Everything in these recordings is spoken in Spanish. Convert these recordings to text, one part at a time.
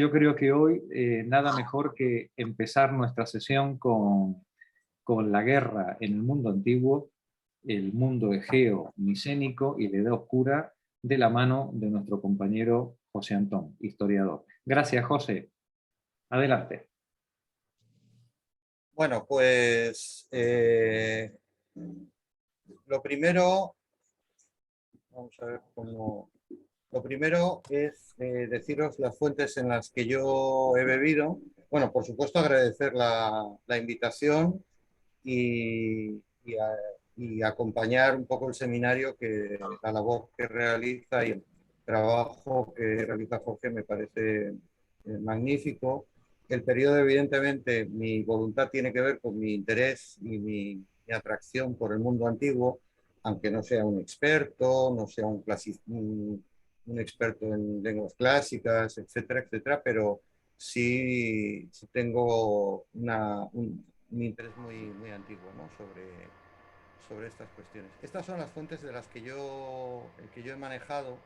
Yo creo que hoy nada mejor que empezar nuestra sesión con la guerra en el mundo antiguo, el mundo egeo micénico y la Edad Oscura, de la mano de nuestro compañero José Antón, historiador. Gracias, José. Adelante. Bueno, pues lo primero, vamos a ver cómo... Lo primero es deciros las fuentes en las que yo he bebido. Bueno, por supuesto agradecer la invitación y acompañar un poco el seminario, la labor que realiza y el trabajo que realiza Jorge me parece magnífico. El periodo, evidentemente, mi voluntad tiene que ver con mi interés y mi atracción por el mundo antiguo, aunque no sea un experto, no sea un experto en lenguas clásicas, etcétera, etcétera, pero sí tengo un interés muy antiguo, ¿no? sobre estas cuestiones. Estas son las fuentes de las que que yo he manejado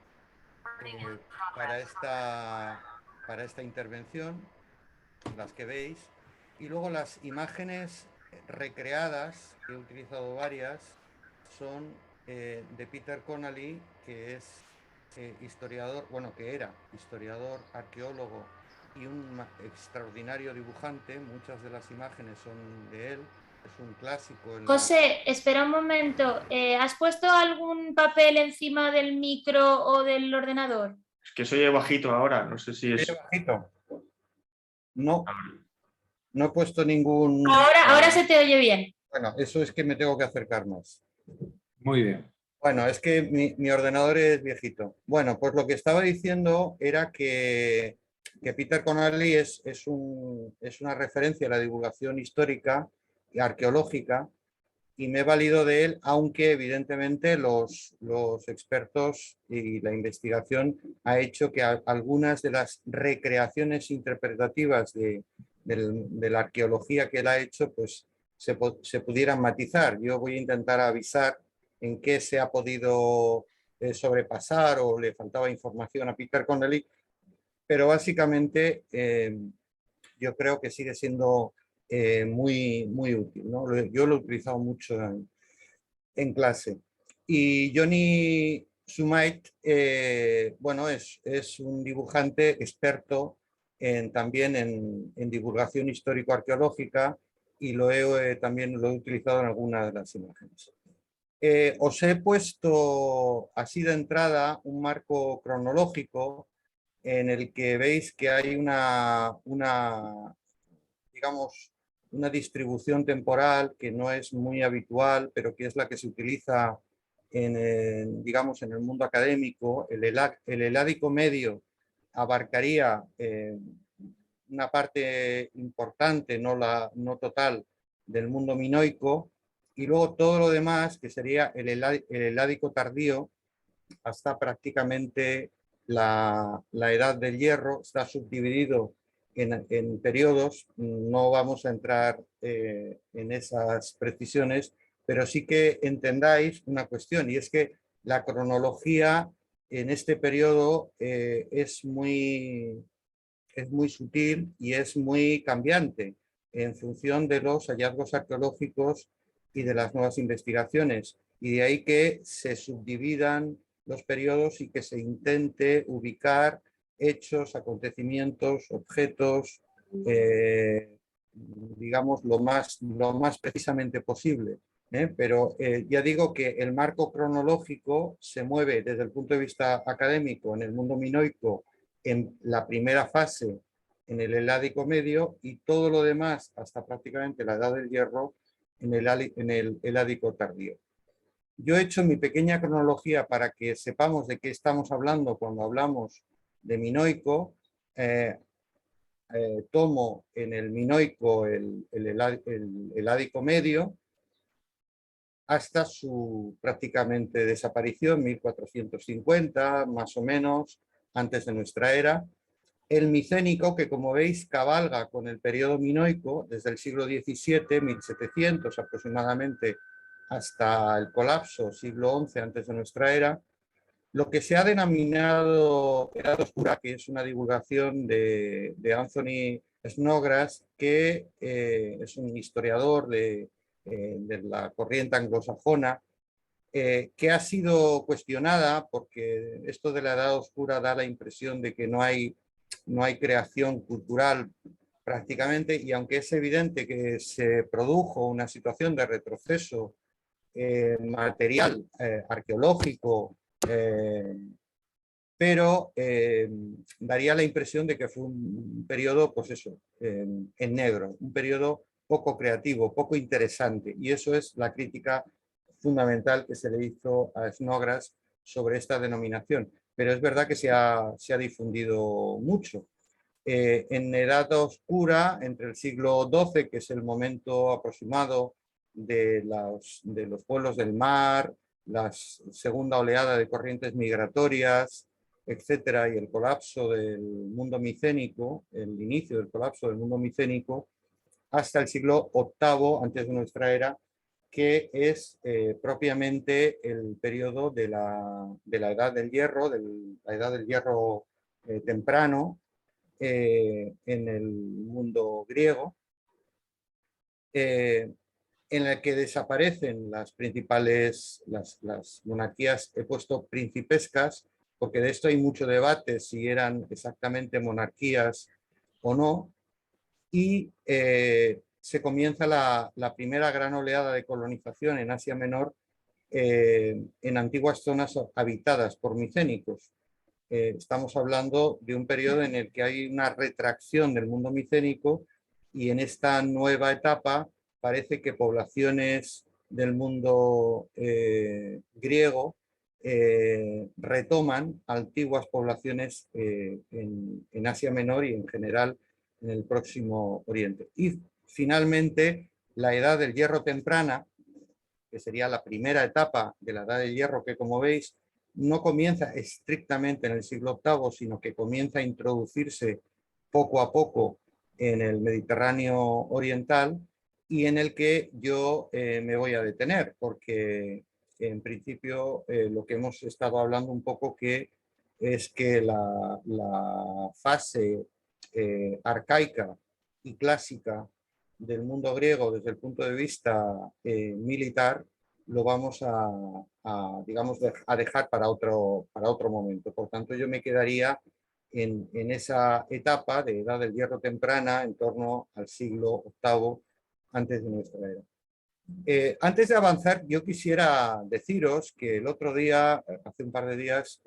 para esta intervención, las que veis, y luego las imágenes recreadas, que he utilizado varias, son de Peter Connolly, que es historiador, bueno, que era historiador, arqueólogo y un extraordinario dibujante. Muchas de las imágenes son de él. Es un clásico en José, espera un momento. ¿Has puesto algún papel encima del micro o del ordenador? Es que soy bajito ahora, no sé si es... ¿Soy bajito? No, no he puesto ningún... Ahora se te oye bien. Bueno, eso es que me tengo que acercar más. Muy bien. Bueno, es que mi ordenador es viejito. Bueno, pues lo que estaba diciendo era que Peter Connolly es una referencia a la divulgación histórica y arqueológica, y me he valido de él, aunque evidentemente los expertos y la investigación ha hecho que algunas de las recreaciones interpretativas de la arqueología que él ha hecho, pues se pudieran matizar. Yo voy a intentar avisar en qué se ha podido sobrepasar o le faltaba información a Peter Connolly, pero básicamente yo creo que sigue siendo muy útil, ¿no? Yo lo he utilizado mucho en clase. Y Johnny Sumait, bueno, es un dibujante experto también en divulgación histórico-arqueológica, y también lo he utilizado en algunas de las imágenes. Os he puesto así de entrada un marco cronológico en el que veis que hay digamos, una distribución temporal que no es muy habitual, pero que es la que se utiliza digamos, en el mundo académico. El Heládico medio abarcaría una parte importante, no total, del mundo minoico, y luego todo lo demás, que sería el Heládico tardío, hasta prácticamente la Edad del Hierro, está subdividido en periodos. No vamos a entrar en esas precisiones, pero sí que entendáis una cuestión, y es que la cronología en este periodo es muy sutil y es muy cambiante en función de los hallazgos arqueológicos y de las nuevas investigaciones. Y de ahí que se subdividan los periodos y que se intente ubicar hechos, acontecimientos, objetos, digamos, lo más precisamente posible. Pero ya digo que el marco cronológico se mueve desde el punto de vista académico en el mundo minoico en la primera fase, en el Heládico medio, y todo lo demás, hasta prácticamente la Edad del Hierro, en el Heládico tardío. Yo he hecho mi pequeña cronología para que sepamos de qué estamos hablando cuando hablamos de minoico. Tomo en el minoico el Heládico medio hasta su prácticamente desaparición, 1450, más o menos, antes de nuestra era. El micénico, que como veis cabalga con el periodo minoico desde el siglo XVII, 1700 aproximadamente, hasta el colapso, siglo XI antes de nuestra era. lo que se ha denominado Edad Oscura, que es una divulgación de Anthony Snodgrass, que es un historiador de la corriente anglosajona, que ha sido cuestionada porque esto de la Edad Oscura da la impresión de que no hay creación cultural prácticamente, y aunque es evidente que se produjo una situación de retroceso material, arqueológico, pero daría la impresión de que fue un periodo, pues eso, en negro, un periodo poco creativo, poco interesante, y eso es la crítica fundamental que se le hizo a Snodgrass sobre esta denominación. Pero es verdad que se ha difundido mucho. En Edad Oscura, entre el siglo XII, que es el momento aproximado de los pueblos del mar, la segunda oleada de corrientes migratorias, etcétera, y el colapso del mundo micénico, el inicio del colapso del mundo micénico, hasta el siglo VIII, antes de nuestra era, que es propiamente el periodo de la Edad del Hierro, la Edad del Hierro temprano, en el mundo griego, en el que desaparecen las principales, las monarquías, he puesto principescas, porque de esto hay mucho debate si eran exactamente monarquías o no, y se comienza la primera gran oleada de colonización en Asia Menor, en antiguas zonas habitadas por micénicos. Estamos hablando de un periodo en el que hay una retracción del mundo micénico, y en esta nueva etapa parece que poblaciones del mundo griego retoman antiguas poblaciones en Asia Menor y en general en el Próximo Oriente. Y finalmente la Edad del Hierro temprana, que sería la primera etapa de la Edad del Hierro, que como veis no comienza estrictamente en el siglo VIII, sino que comienza a introducirse poco a poco en el Mediterráneo oriental, y en el que yo me voy a detener, porque en principio lo que hemos estado hablando un poco es que la fase arcaica y clásica del mundo griego desde el punto de vista militar lo vamos digamos, a dejar para otro momento. Por tanto, yo me quedaría en esa etapa de Edad del Hierro temprana, en torno al siglo VIII antes de nuestra era. Antes de avanzar, yo quisiera deciros que el otro día, hace un par de días,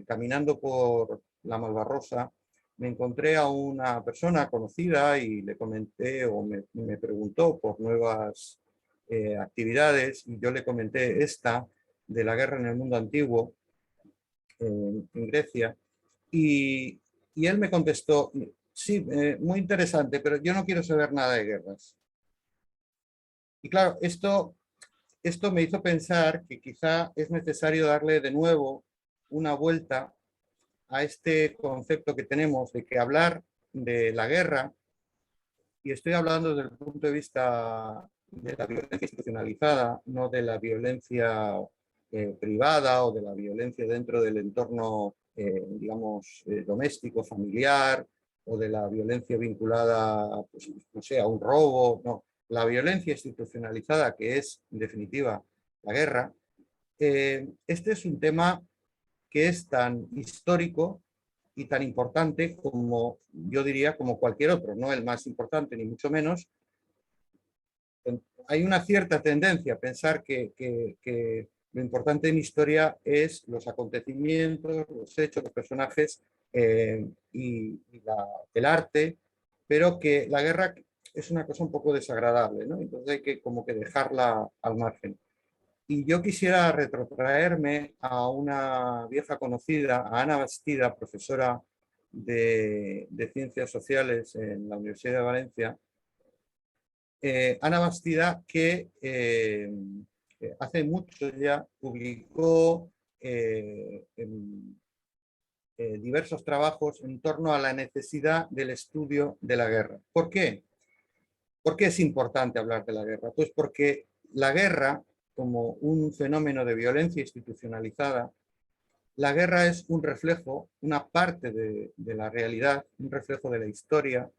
caminando por la Malvarrosa, me encontré a una persona conocida y le comenté, o me preguntó por nuevas actividades, y yo le comenté esta de la guerra en el mundo antiguo en Grecia, y él me contestó, sí, muy interesante, pero yo no quiero saber nada de guerras. Y claro, esto me hizo pensar que quizá es necesario darle de nuevo una vuelta a este concepto que tenemos de que hablar de la guerra, y estoy hablando desde el punto de vista de la violencia institucionalizada, no de la violencia privada o de la violencia dentro del entorno, digamos, doméstico, familiar, o de la violencia vinculada, pues, no sé, a un robo, no. La violencia institucionalizada, que es, en definitiva, la guerra. Este es un tema que es tan histórico y tan importante como, yo diría, como cualquier otro, no el más importante ni mucho menos. Hay una cierta tendencia a pensar que lo importante en historia es los acontecimientos, los hechos, los personajes y el arte, pero que la guerra es una cosa un poco desagradable, ¿no? Entonces hay que como que dejarla al margen. Y yo quisiera retrotraerme a una vieja conocida, a Ana Bastida, profesora de Ciencias Sociales en la Universidad de Valencia. Ana Bastida, que hace mucho ya publicó diversos trabajos en torno a la necesidad del estudio de la guerra. ¿Por qué? ¿Por qué es importante hablar de la guerra? Pues porque la guerra, como un fenómeno de violencia institucionalizada, la guerra es un reflejo, una parte de la realidad, un reflejo de la historia,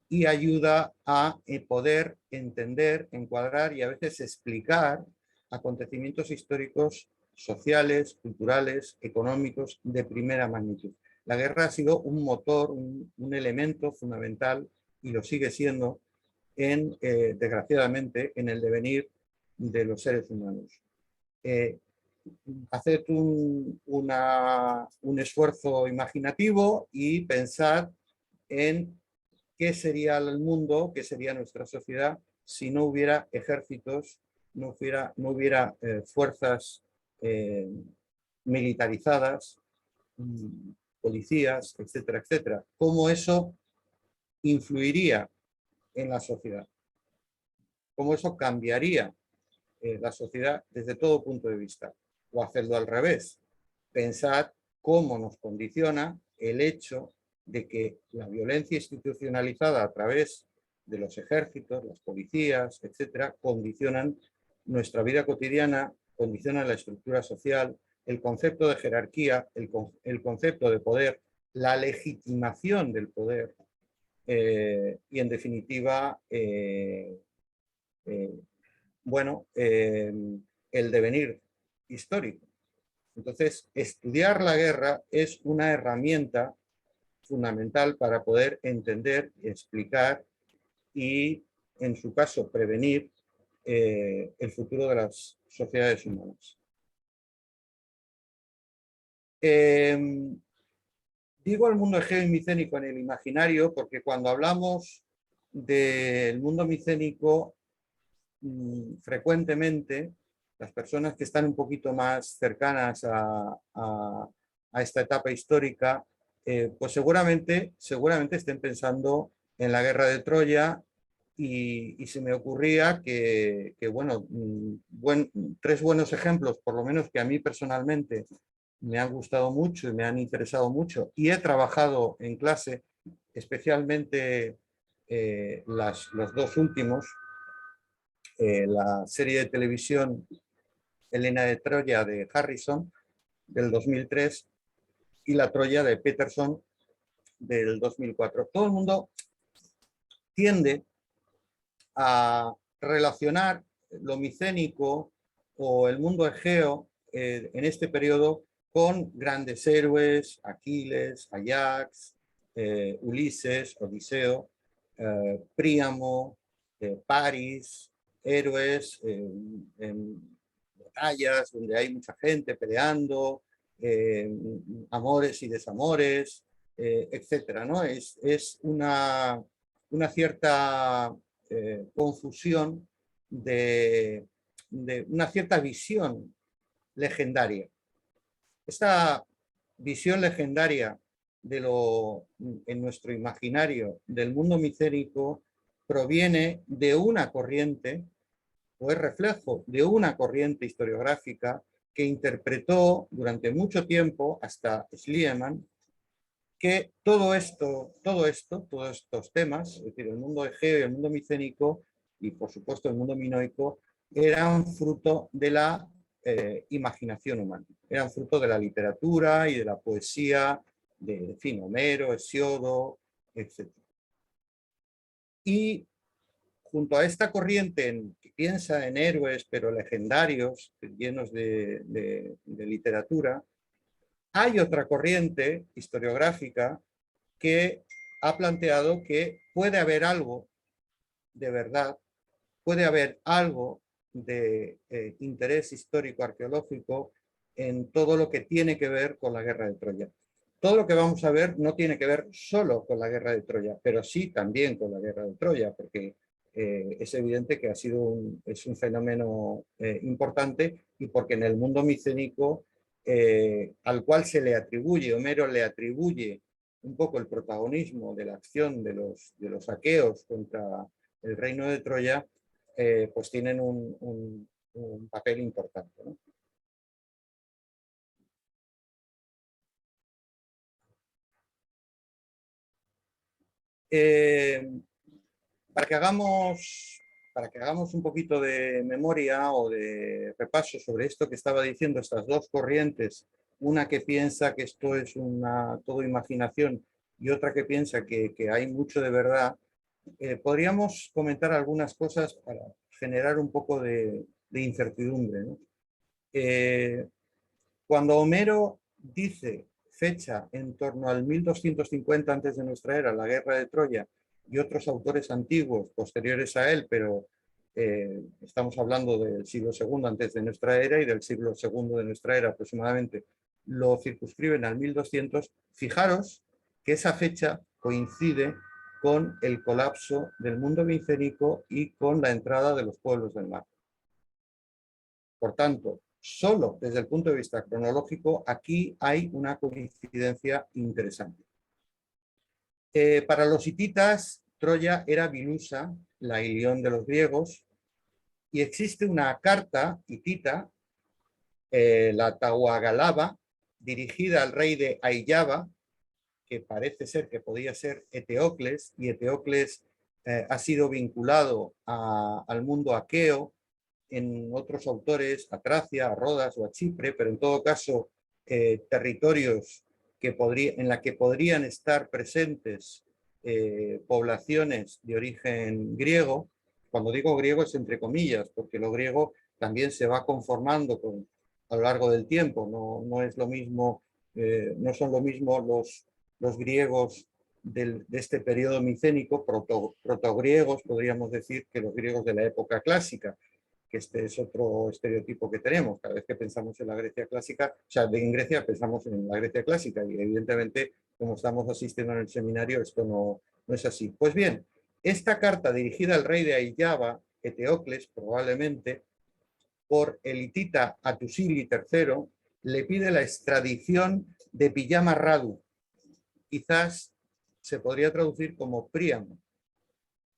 y ayuda a poder entender, encuadrar y a veces explicar acontecimientos históricos, sociales, culturales, económicos de primera magnitud. La guerra ha sido un motor, un elemento fundamental, y lo sigue siendo, desgraciadamente, en el devenir de los seres humanos. Haced un esfuerzo imaginativo y pensad en qué sería el mundo, qué sería nuestra sociedad si no hubiera ejércitos, no hubiera fuerzas militarizadas, policías, etcétera, etcétera. ¿Cómo eso influiría en la sociedad? ¿Cómo eso cambiaría la sociedad desde todo punto de vista? O hacerlo al revés. Pensad cómo nos condiciona el hecho de que la violencia institucionalizada a través de los ejércitos, las policías, etcétera, condicionan nuestra vida cotidiana, condicionan la estructura social, el concepto de jerarquía, el concepto de poder, la legitimación del poder y, en definitiva, el devenir histórico. Entonces, estudiar la guerra es una herramienta fundamental para poder entender, explicar y, en su caso, prevenir el futuro de las sociedades humanas. Digo el mundo egeo y micénico en el imaginario porque cuando hablamos del mundo micénico, frecuentemente las personas que están un poquito más cercanas a esta etapa histórica, pues seguramente estén pensando en la guerra de Troya, y se me ocurría que bueno, tres buenos ejemplos, por lo menos que a mí personalmente me han gustado mucho y me han interesado mucho, y he trabajado en clase, especialmente los dos últimos, la serie de televisión Helena de Troya de Harrison del 2003 y la Troya de Peterson del 2004. Todo el mundo tiende a relacionar lo micénico o el mundo egeo en este periodo con grandes héroes, Aquiles, Ajax, Ulises, Odiseo, Príamo, Paris, héroes en batallas donde hay mucha gente peleando, amores y desamores, etcétera, ¿no? Es una cierta confusión de una cierta visión legendaria. Esta visión legendaria en nuestro imaginario del mundo micénico proviene de una corriente, o es reflejo de una corriente historiográfica que interpretó durante mucho tiempo, hasta Schliemann, que todos estos temas, es decir, el mundo egeo y el mundo micénico, y por supuesto el mundo minoico, eran fruto de la imaginación humana, eran fruto de la literatura y de la poesía de, en fin, Homero, Hesiodo, etc. Y junto a esta corriente que piensa en héroes pero legendarios, llenos de literatura, hay otra corriente historiográfica que ha planteado que puede haber algo de verdad, puede haber algo de interés histórico arqueológico en todo lo que tiene que ver con la guerra de Troya. Todo lo que vamos a ver no tiene que ver solo con la guerra de Troya, pero sí también con la guerra de Troya, porque es evidente que es un fenómeno importante, y porque en el mundo micénico, al cual se le atribuye, Homero le atribuye un poco el protagonismo de la acción de los aqueos contra el reino de Troya, pues tienen un papel importante, ¿no? Para que hagamos un poquito de memoria o de repaso sobre esto que estaba diciendo, estas dos corrientes una que piensa que esto es todo imaginación y otra que piensa que hay mucho de verdad, podríamos comentar algunas cosas para generar un poco de incertidumbre, ¿no? Cuando Homero dice fecha en torno al 1250 antes de nuestra era, la guerra de Troya, y otros autores antiguos posteriores a él, pero estamos hablando del siglo II antes de nuestra era y del siglo II de nuestra era aproximadamente, lo circunscriben al 1200, fijaros que esa fecha coincide con el colapso del mundo micénico y con la entrada de los pueblos del mar. Por tanto, solo desde el punto de vista cronológico, aquí hay una coincidencia interesante. Para los hititas, Troya era Bilusa, la Ilión de los griegos, y existe una carta hitita, la Tahuagalaba, dirigida al rey de Ayllava, que parece ser que podía ser Eteocles, y Eteocles ha sido vinculado al mundo aqueo, en otros autores a Tracia, a Rodas o a Chipre, pero en todo caso territorios en la que podrían estar presentes poblaciones de origen griego. Cuando digo griego es entre comillas, porque lo griego también se va conformando a lo largo del tiempo. No es lo mismo, no son lo mismo los griegos de este periodo micénico, protogriegos, podríamos decir, que los griegos de la época clásica, que este es otro estereotipo que tenemos. Cada vez que pensamos en la Grecia clásica, o sea, en Grecia pensamos en la Grecia clásica, y evidentemente, como estamos asistiendo en el seminario, esto no es así. Pues bien, esta carta dirigida al rey de Ayllava, Eteocles, probablemente, por el hitita Atusili III, le pide la extradición de Piyama Radu. Quizás se podría traducir como Príamo.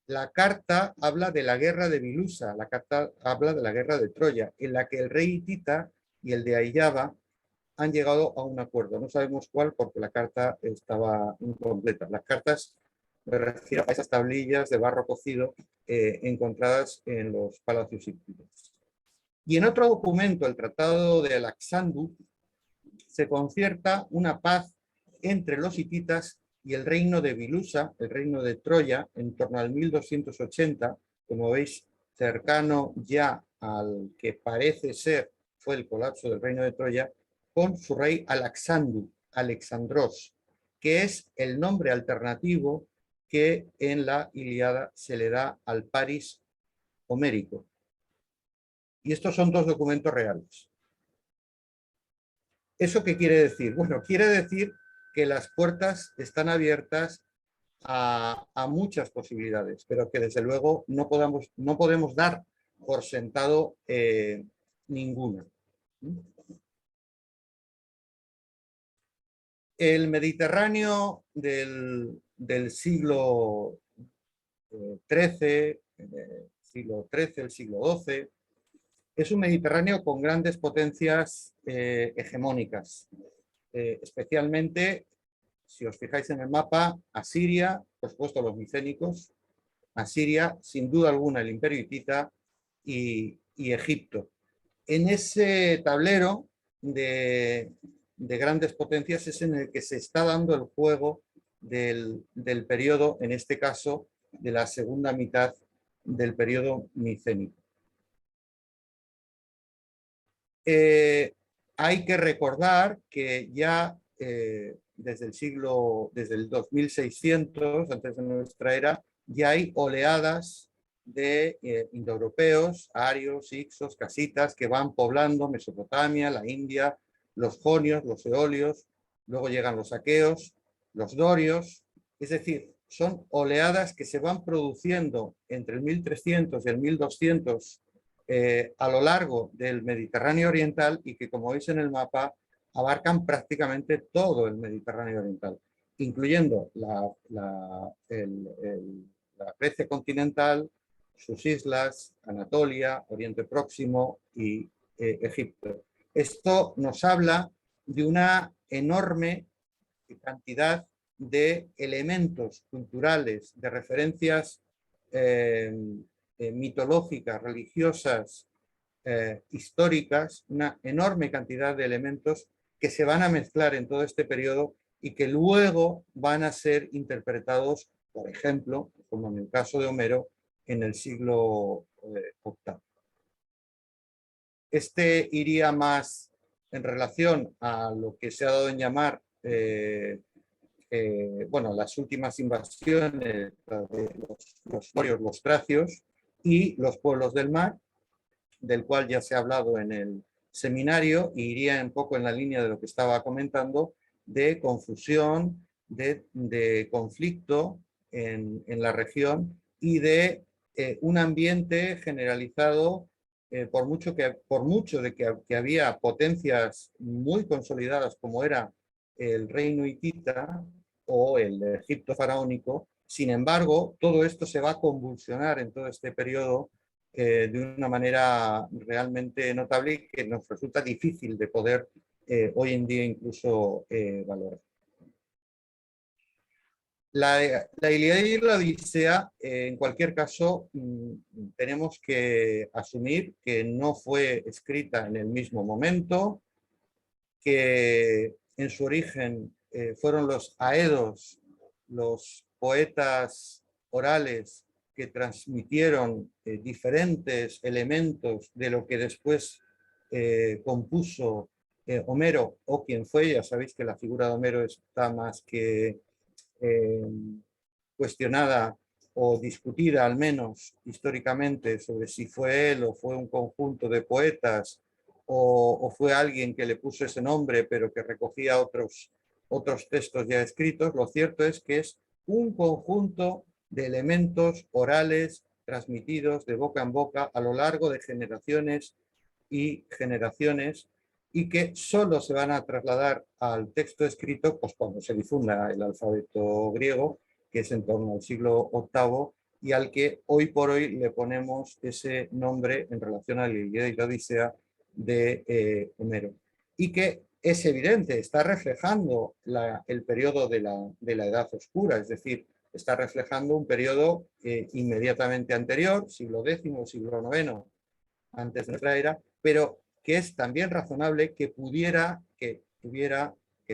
La carta habla de la guerra de Bilusa, la carta habla de la guerra de Troya, en la que el rey hitita y el de Ayllava han llegado a un acuerdo. No sabemos cuál porque la carta estaba incompleta. Las cartas, me refiero a esas tablillas de barro cocido encontradas en los palacios hititas. Y en otro documento, el Tratado de Alexandru, se concierta una paz entre los hititas y el reino de Bilusa, el reino de Troya, en torno al 1280, como veis, cercano ya al que parece ser fue el colapso del reino de Troya, con su rey Alexandros, que es el nombre alternativo que en la Ilíada se le da al Paris homérico. Y estos son dos documentos reales. ¿Eso qué quiere decir? Bueno, quiere decir que las puertas están abiertas a muchas posibilidades, pero que desde luego no podemos dar por sentado ninguna. El Mediterráneo del siglo XIII, el siglo XII, es un Mediterráneo con grandes potencias hegemónicas. Especialmente, si os fijáis en el mapa, Asiria, por supuesto los micénicos, Asiria, sin duda alguna el Imperio hitita y Egipto. En ese tablero de grandes potencias es en el que se está dando el juego del periodo, en este caso, de la segunda mitad del periodo micénico. Hay que recordar que ya desde el 2600, antes de nuestra era, ya hay oleadas de indoeuropeos, arios, ixos, casitas, que van poblando Mesopotamia, la India, los jonios, los eolios, luego llegan los aqueos, los dorios, es decir, son oleadas que se van produciendo entre el 1300 y el 1200 a lo largo del Mediterráneo oriental y que, como veis en el mapa, abarcan prácticamente todo el Mediterráneo oriental, incluyendo la Grecia continental, sus islas, Anatolia, Oriente Próximo y Egipto. Esto nos habla de una enorme cantidad de elementos culturales, de referencias mitológicas, religiosas, históricas, una enorme cantidad de elementos que se van a mezclar en todo este periodo y que luego van a ser interpretados, por ejemplo, como en el caso de Homero, en el siglo VIII. Este iría más en relación a lo que se ha dado en llamar bueno, las últimas invasiones de los dorios, los tracios y los pueblos del mar, del cual ya se ha hablado en el seminario, y iría un poco en la línea de lo que estaba comentando, de confusión, de conflicto en la región y de un ambiente generalizado, por mucho de que había potencias muy consolidadas como era el reino hitita o el Egipto faraónico. Sin embargo, todo esto se va a convulsionar en todo este periodo de una manera realmente notable y que nos resulta difícil de poder hoy en día incluso valorar. La Ilíada y la Odisea, en cualquier caso, tenemos que asumir que no fue escrita en el mismo momento, que en su origen fueron los aedos, los poetas orales, que transmitieron diferentes elementos de lo que después compuso Homero, o quien fue. Ya sabéis que la figura de Homero está más que cuestionada o discutida, al menos históricamente, sobre si fue él o fue un conjunto de poetas o fue alguien que le puso ese nombre pero que recogía otros textos ya escritos. Lo cierto es que es un conjunto de elementos orales transmitidos de boca en boca a lo largo de generaciones y generaciones, y que solo se van a trasladar al texto escrito pues cuando se difunda el alfabeto griego, que es en torno al siglo VIII, y al que hoy por hoy le ponemos ese nombre en relación a la Ilíada y la Odisea de Homero. Y que es evidente, está reflejando el periodo de la Edad Oscura, es decir, está reflejando un periodo inmediatamente anterior, siglo X, siglo IX, antes de nuestra era, pero que es también razonable que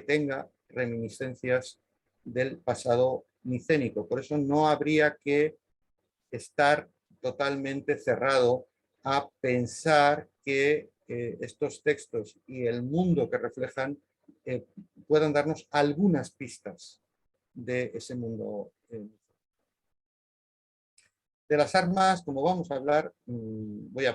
tenga reminiscencias del pasado micénico. Por eso no habría que estar totalmente cerrado a pensar que estos textos y el mundo que reflejan puedan darnos algunas pistas de ese mundo. De las armas, como vamos a hablar, voy a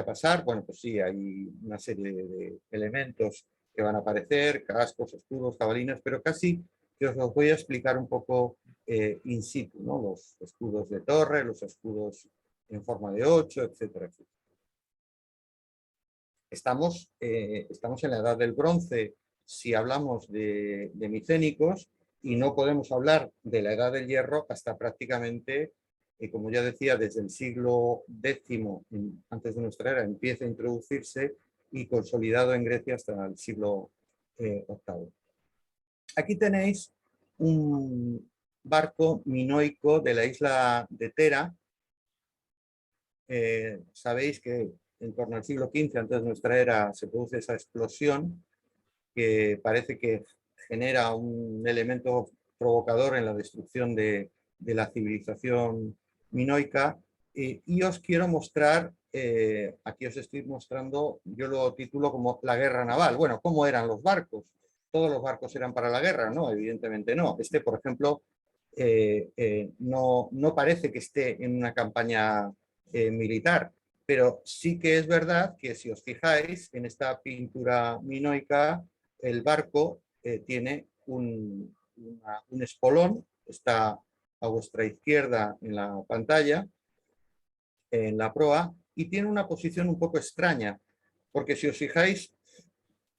pasar. Bueno, pues sí, hay una serie de elementos que van a aparecer, cascos, escudos, jabalinas, pero casi que os los voy a explicar un poco in situ, ¿no? Los escudos de torre, los escudos en forma de 8, etcétera, etcétera. Estamos en la edad del bronce si hablamos de micénicos, y no podemos hablar de la edad del hierro hasta prácticamente, como ya decía, desde el siglo X, antes de nuestra era, empieza a introducirse y consolidado en Grecia hasta el siglo VIII. Aquí tenéis un barco minoico de la isla de Tera. Sabéis que en torno al siglo XV, antes de nuestra era, se produce esa explosión que parece que genera un elemento provocador en la destrucción de la civilización minoica. Y os quiero mostrar, aquí os estoy mostrando, yo lo titulo como la guerra naval. Bueno, ¿cómo eran los barcos? ¿Todos los barcos eran para la guerra? No, evidentemente no. Este, por ejemplo, no parece que esté en una campaña militar, pero sí que es verdad que si os fijáis en esta pintura minoica, el barco tiene un espolón, está a vuestra izquierda en la pantalla, en la proa, y tiene una posición un poco extraña, porque si os fijáis,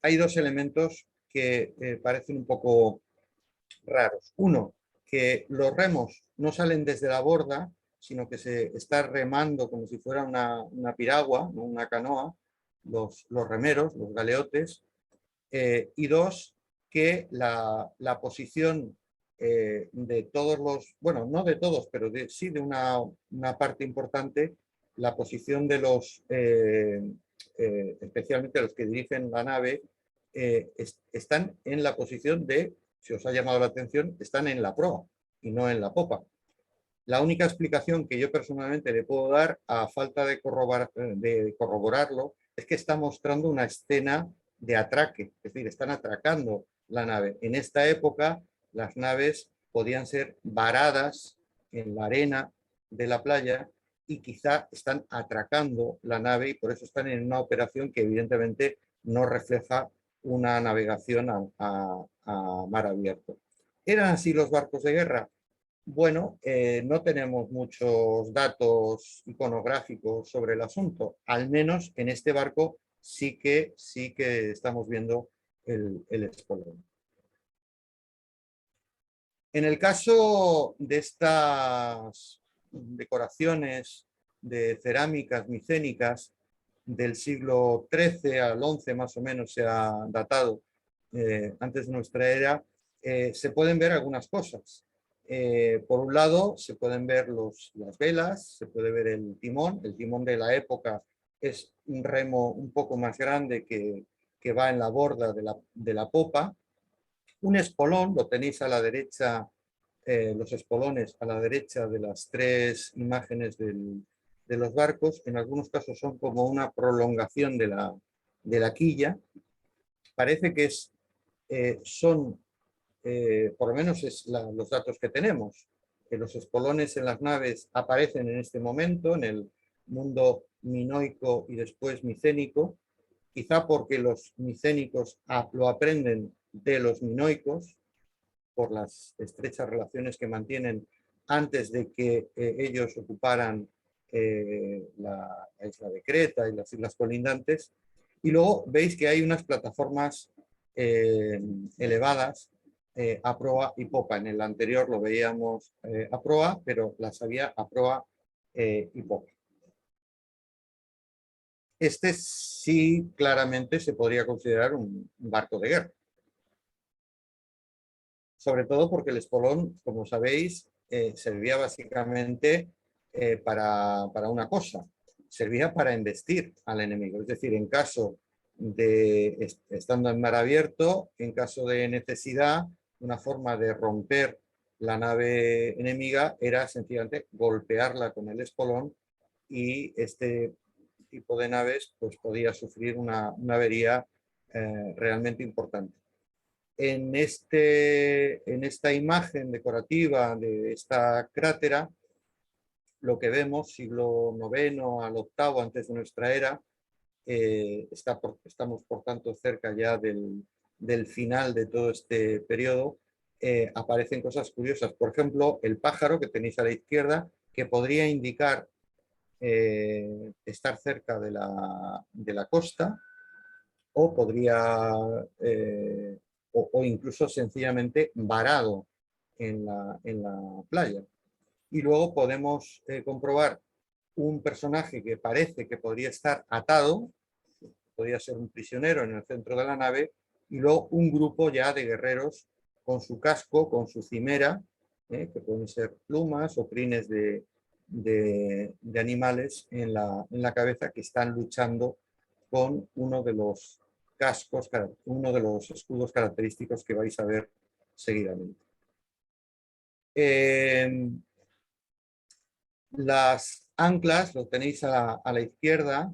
hay dos elementos que parecen un poco raros. Uno, que los remos no salen desde la borda, sino que se está remando como si fuera una piragua, ¿no? Una canoa, los remeros, los galeotes. Y dos, que la posición de todos los, bueno, no de todos, pero sí de una parte importante, la posición de los, especialmente los que dirigen la nave, están en la posición de, si os ha llamado la atención, están en la proa y no en la popa. La única explicación que yo personalmente le puedo dar, a falta de corroborarlo, es que está mostrando una escena de atraque, es decir, están atracando la nave. En esta época, las naves podían ser varadas en la arena de la playa y quizá están atracando la nave y por eso están en una operación que evidentemente no refleja una navegación a mar abierto. ¿Eran así los barcos de guerra? Bueno, no tenemos muchos datos iconográficos sobre el asunto. Al menos en este barco sí que estamos viendo el espolón. En el caso de estas decoraciones de cerámicas micénicas del siglo XIII al XI más o menos se ha datado, antes de nuestra era, se pueden ver algunas cosas. Por un lado se pueden ver las velas, se puede ver el timón de la época es un remo un poco más grande que va en la borda de la popa. Un espolón, lo tenéis a la derecha, los espolones a la derecha de las tres imágenes de los barcos, en algunos casos son como una prolongación de la quilla. Parece que son, por lo menos los datos que tenemos, que los espolones en las naves aparecen en este momento, en el mundo minoico y después micénico, quizá porque los micénicos lo aprenden de los minoicos, por las estrechas relaciones que mantienen antes de que ellos ocuparan la isla de Creta y las islas colindantes. Y luego veis que hay unas plataformas elevadas a proa y popa. En el anterior lo veíamos a proa, pero las había a proa y popa. Este sí claramente se podría considerar un barco de guerra. Sobre todo porque el espolón, como sabéis, servía básicamente para una cosa, servía para embestir al enemigo. Es decir, en caso de, estando en mar abierto, en caso de necesidad, una forma de romper la nave enemiga era sencillamente golpearla con el espolón y este tipo de naves pues, podía sufrir una avería realmente importante. En esta imagen decorativa de esta crátera, lo que vemos, siglo IX al VIII antes de nuestra era, estamos por tanto cerca ya del final de todo este periodo, aparecen cosas curiosas. Por ejemplo, el pájaro que tenéis a la izquierda, que podría indicar estar cerca de la costa, o podría... o incluso sencillamente varado en la playa. Y luego podemos comprobar un personaje que parece que podría estar atado, podría ser un prisionero en el centro de la nave, y luego un grupo ya de guerreros con su casco, con su cimera, que pueden ser plumas o crines de animales en la cabeza, que están luchando con uno de los cascos, uno de los escudos característicos que vais a ver seguidamente. Las anclas, lo tenéis a la izquierda,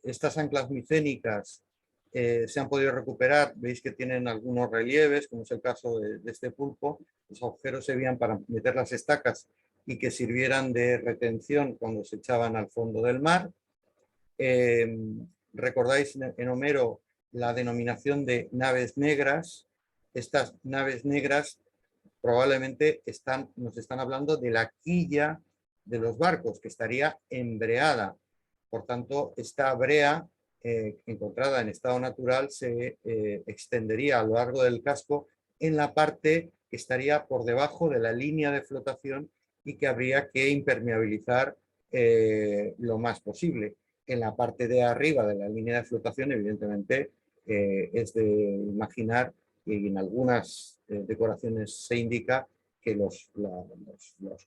estas anclas micénicas se han podido recuperar, veis que tienen algunos relieves, como es el caso de este pulpo. Los agujeros servían para meter las estacas y que sirvieran de retención cuando se echaban al fondo del mar. Recordáis en Homero la denominación de naves negras. Estas naves negras probablemente nos están hablando de la quilla de los barcos, que estaría embreada. Por tanto, esta brea encontrada en estado natural se extendería a lo largo del casco en la parte que estaría por debajo de la línea de flotación y que habría que impermeabilizar lo más posible. En la parte de arriba de la línea de flotación, evidentemente, es de imaginar, y en algunas decoraciones se indica que los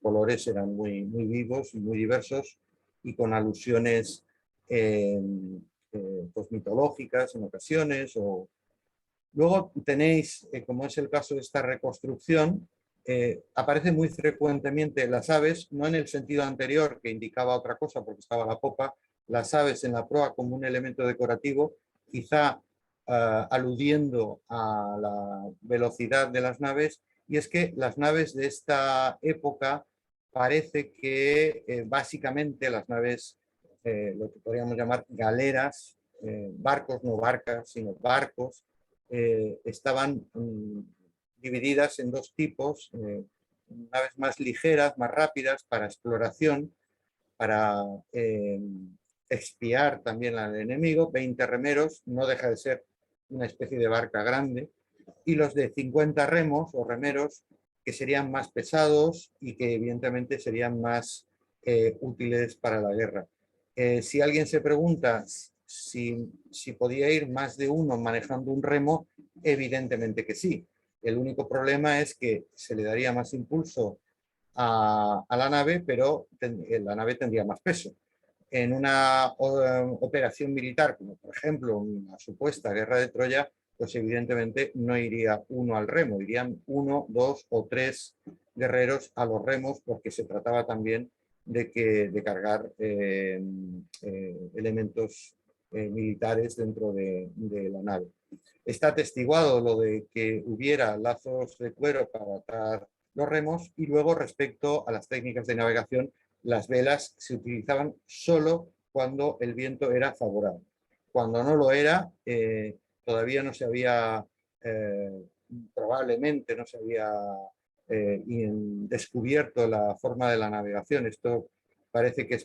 colores eran muy, muy vivos y muy diversos, y con alusiones pues mitológicas en ocasiones. Luego tenéis, como es el caso de esta reconstrucción, aparece muy frecuentemente las aves, no en el sentido anterior que indicaba otra cosa porque estaba la popa, las aves en la proa como un elemento decorativo, quizá aludiendo a la velocidad de las naves, y es que las naves de esta época parece que básicamente las naves, lo que podríamos llamar galeras, barcos, no barcas, sino barcos, estaban divididas en dos tipos, naves más ligeras, más rápidas para exploración, para espiar también al enemigo, 20 remeros, no deja de ser una especie de barca grande, y los de 50 remos o remeros, que serían más pesados y que evidentemente serían más útiles para la guerra. Si alguien se pregunta si podía ir más de uno manejando un remo, evidentemente que sí. El único problema es que se le daría más impulso a la nave, pero la nave tendría más peso. En una operación militar, como por ejemplo una supuesta guerra de Troya, pues evidentemente no iría uno al remo, irían 1, 2 o 3 guerreros a los remos, porque se trataba también de cargar elementos militares dentro de la nave. Está atestiguado lo de que hubiera lazos de cuero para atar los remos, y luego respecto a las técnicas de navegación, las velas se utilizaban solo cuando el viento era favorable. Cuando no lo era, todavía no se había, probablemente no se había descubierto la forma de la navegación. Esto parece que es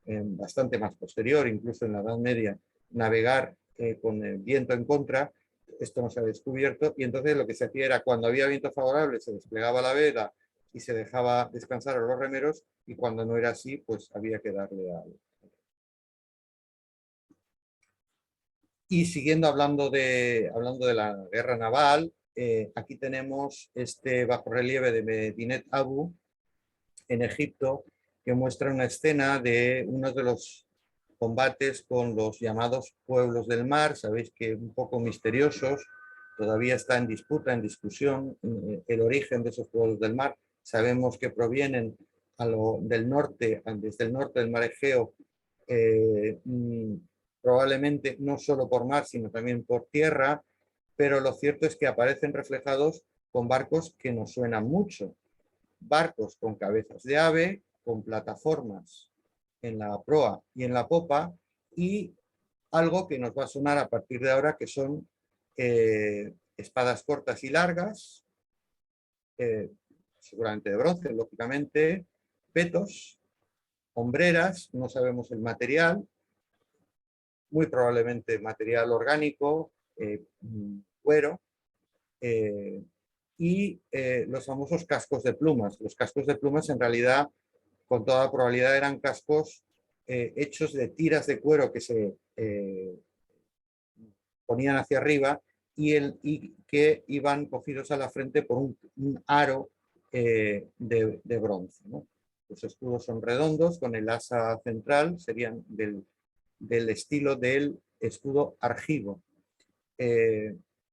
bastante más posterior, incluso en la Edad Media, navegar con el viento en contra. Esto no se ha descubierto, y entonces lo que se hacía era, cuando había viento favorable, se desplegaba la vela y se dejaba descansar a los remeros, y cuando no era así, pues había que darle algo. Y siguiendo hablando de la guerra naval, aquí tenemos este bajorrelieve de Medinet Abu, en Egipto, que muestra una escena de uno de los combates con los llamados pueblos del mar. Sabéis que un poco misteriosos, todavía está en disputa, en discusión, el origen de esos pueblos del mar. Sabemos que provienen del norte, desde el norte del mar Egeo, probablemente no solo por mar, sino también por tierra, pero lo cierto es que aparecen reflejados con barcos que nos suenan mucho. Barcos con cabezas de ave, con plataformas en la proa y en la popa, y algo que nos va a sonar a partir de ahora, que son espadas cortas y largas, seguramente de bronce, lógicamente, petos, hombreras, no sabemos el material, muy probablemente material orgánico, cuero, y los famosos cascos de plumas. Los cascos de plumas en realidad, con toda probabilidad, eran cascos hechos de tiras de cuero que se ponían hacia arriba y que iban cogidos a la frente por un aro de bronce, ¿no? Los escudos son redondos, con el asa central, serían del estilo del escudo argivo.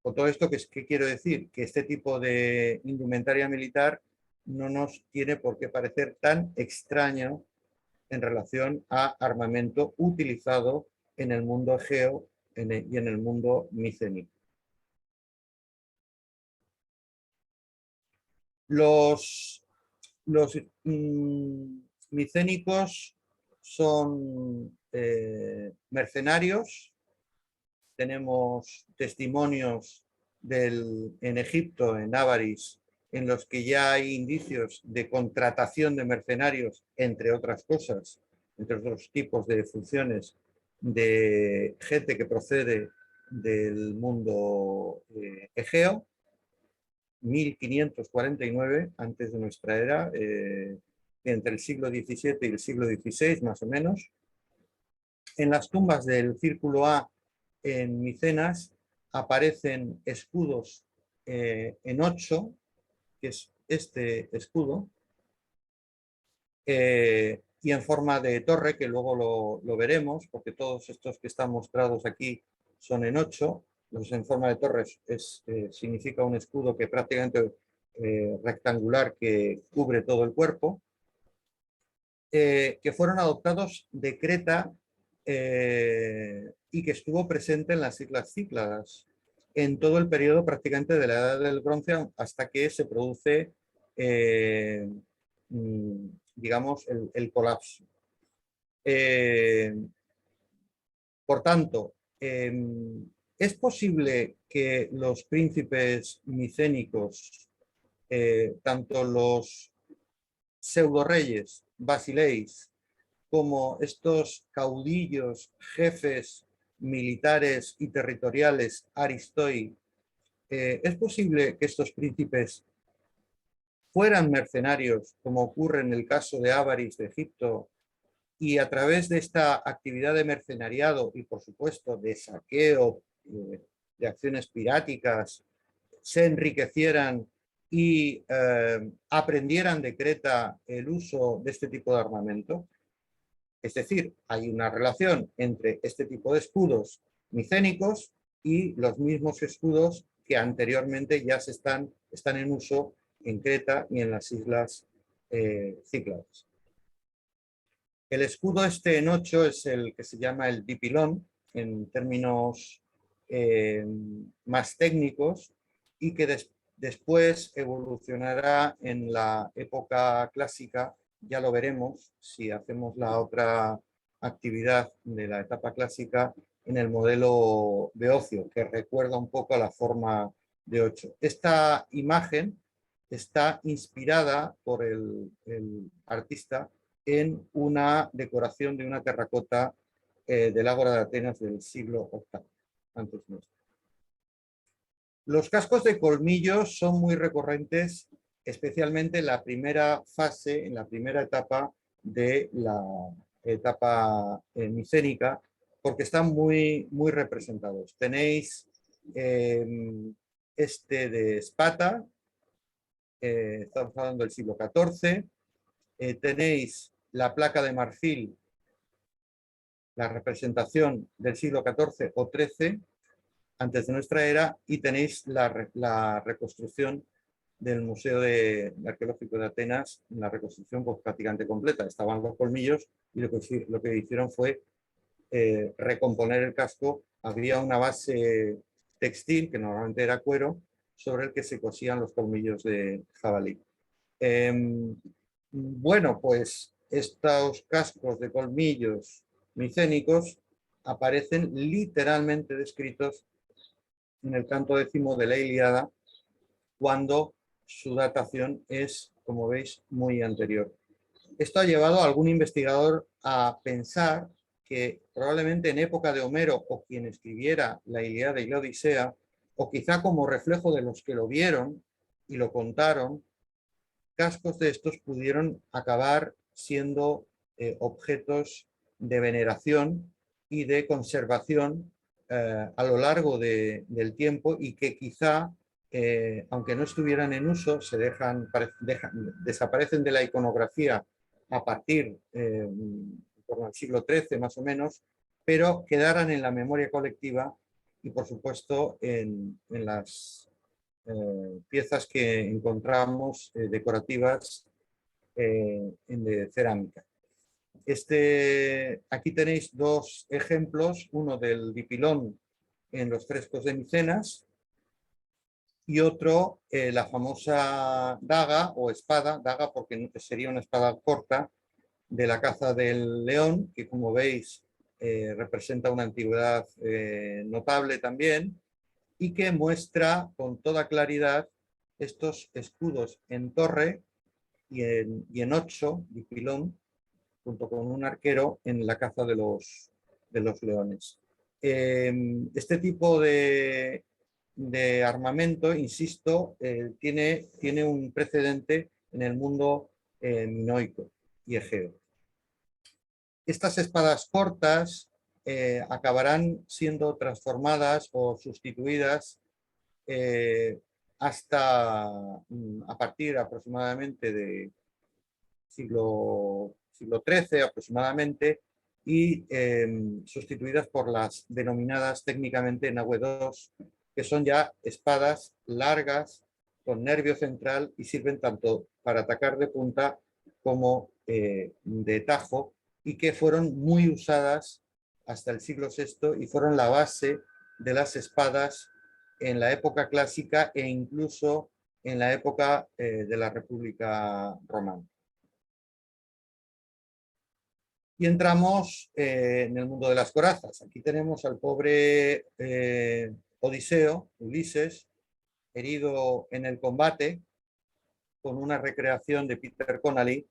Con todo esto, ¿qué quiero decir? Que este tipo de indumentaria militar no nos tiene por qué parecer tan extraño en relación a armamento utilizado en el mundo egeo y en el mundo micénico. Los micénicos son mercenarios. Tenemos testimonios en Egipto, en Avaris, en los que ya hay indicios de contratación de mercenarios, entre otras cosas, entre otros tipos de funciones, de gente que procede del mundo egeo. 1549 antes de nuestra era, entre el siglo XVII y el siglo XVI más o menos. En las tumbas del Círculo A en Micenas aparecen escudos en 8, que es este escudo, y en forma de torre, que luego lo veremos, porque todos estos que están mostrados aquí son en 8. Los en forma de torres significa un escudo que prácticamente rectangular que cubre todo el cuerpo, que fueron adoptados de Creta y que estuvo presente en las Islas Cícladas en todo el periodo prácticamente de la Edad del Bronce hasta que se produce, digamos, el colapso. Por tanto, es posible que los príncipes micénicos, tanto los pseudorreyes, basileis, como estos caudillos, jefes militares y territoriales, aristoi, es posible que estos príncipes fueran mercenarios, como ocurre en el caso de Ávaris de Egipto, y a través de esta actividad de mercenariado y, por supuesto, de saqueo, de acciones piráticas, se enriquecieran y aprendieran de Creta el uso de este tipo de armamento. Es decir, hay una relación entre este tipo de escudos micénicos y los mismos escudos que anteriormente ya están en uso en Creta y en las islas Cícladas. El escudo este en 8 es el que se llama el dipilón, en términos más técnicos, y que después evolucionará en la época clásica. Ya lo veremos si hacemos la otra actividad de la etapa clásica en el modelo Beocio, que recuerda un poco a la forma de 8. Esta imagen está inspirada por el artista en una decoración de una terracota del Ágora de Atenas del siglo VIII, antes nuestro. Los cascos de colmillos son muy recurrentes, especialmente en la primera fase, en la primera etapa de la etapa micénica, porque están muy representados. Tenéis este de Espata, estamos hablando del siglo XIV, tenéis la placa de marfil, la representación del siglo XIV o XIII, antes de nuestra era, y tenéis la reconstrucción del Museo Arqueológico de Atenas, la reconstrucción pues, prácticamente completa. Estaban los colmillos y lo que hicieron fue recomponer el casco. Había una base textil, que normalmente era cuero, sobre el que se cosían los colmillos de jabalí. Bueno, pues estos cascos de colmillos micénicos aparecen literalmente descritos en el canto 10 de la Ilíada, cuando su datación es, como veis, muy anterior. Esto ha llevado a algún investigador a pensar que probablemente en época de Homero o quien escribiera la Ilíada y la Odisea, o quizá como reflejo de los que lo vieron y lo contaron, cascos de estos pudieron acabar siendo objetos de veneración y de conservación a lo largo del tiempo, y que quizá, aunque no estuvieran en uso, desaparecen de la iconografía a partir por el siglo XIII más o menos, pero quedaran en la memoria colectiva y, por supuesto, en las piezas que encontramos decorativas de cerámica. Aquí tenéis dos ejemplos, uno del dipilón en los frescos de Micenas y otro la famosa daga o espada, daga porque sería una espada corta, de la caza del león, que como veis representa una antigüedad notable también, y que muestra con toda claridad estos escudos en torre y en 8, dipilón, junto con un arquero en la caza de los leones. Este tipo de armamento, insisto, tiene un precedente en el mundo minoico y egeo. Estas espadas cortas acabarán siendo transformadas o sustituidas hasta a partir aproximadamente siglo XIII aproximadamente, y sustituidas por las denominadas técnicamente Nahue II, que son ya espadas largas con nervio central y sirven tanto para atacar de punta como de tajo, y que fueron muy usadas hasta el siglo VI y fueron la base de las espadas en la época clásica e incluso en la época de la República Romana. Y entramos en el mundo de las corazas. Aquí tenemos al pobre Odiseo, Ulises, herido en el combate, con una recreación de Peter Connolly,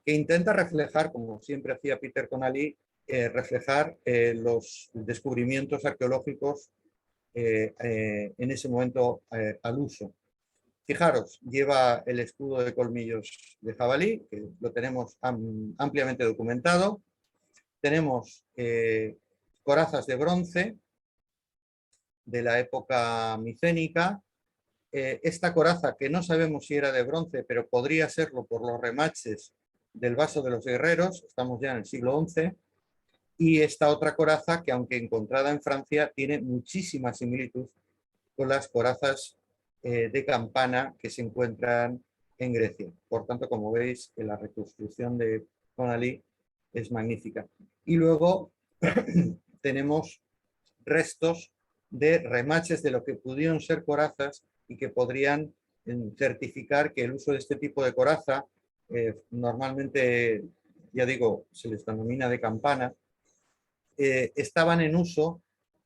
que intenta reflejar, como siempre hacía Peter Connolly, reflejar los descubrimientos arqueológicos en ese momento al uso. Fijaros, lleva el escudo de colmillos de jabalí, que lo tenemos ampliamente documentado. Tenemos corazas de bronce de la época micénica. Esta coraza, que no sabemos si era de bronce, pero podría serlo por los remaches del vaso de los guerreros, estamos ya en el siglo XI, y esta otra coraza que, aunque encontrada en Francia, tiene muchísima similitud con las corazas de campana que se encuentran en Grecia. Por tanto, como veis, la reconstrucción de Connolly es magnífica. Y luego tenemos restos de remaches de lo que pudieron ser corazas y que podrían certificar que el uso de este tipo de coraza, normalmente, ya digo, se les denomina de campana, estaban en uso,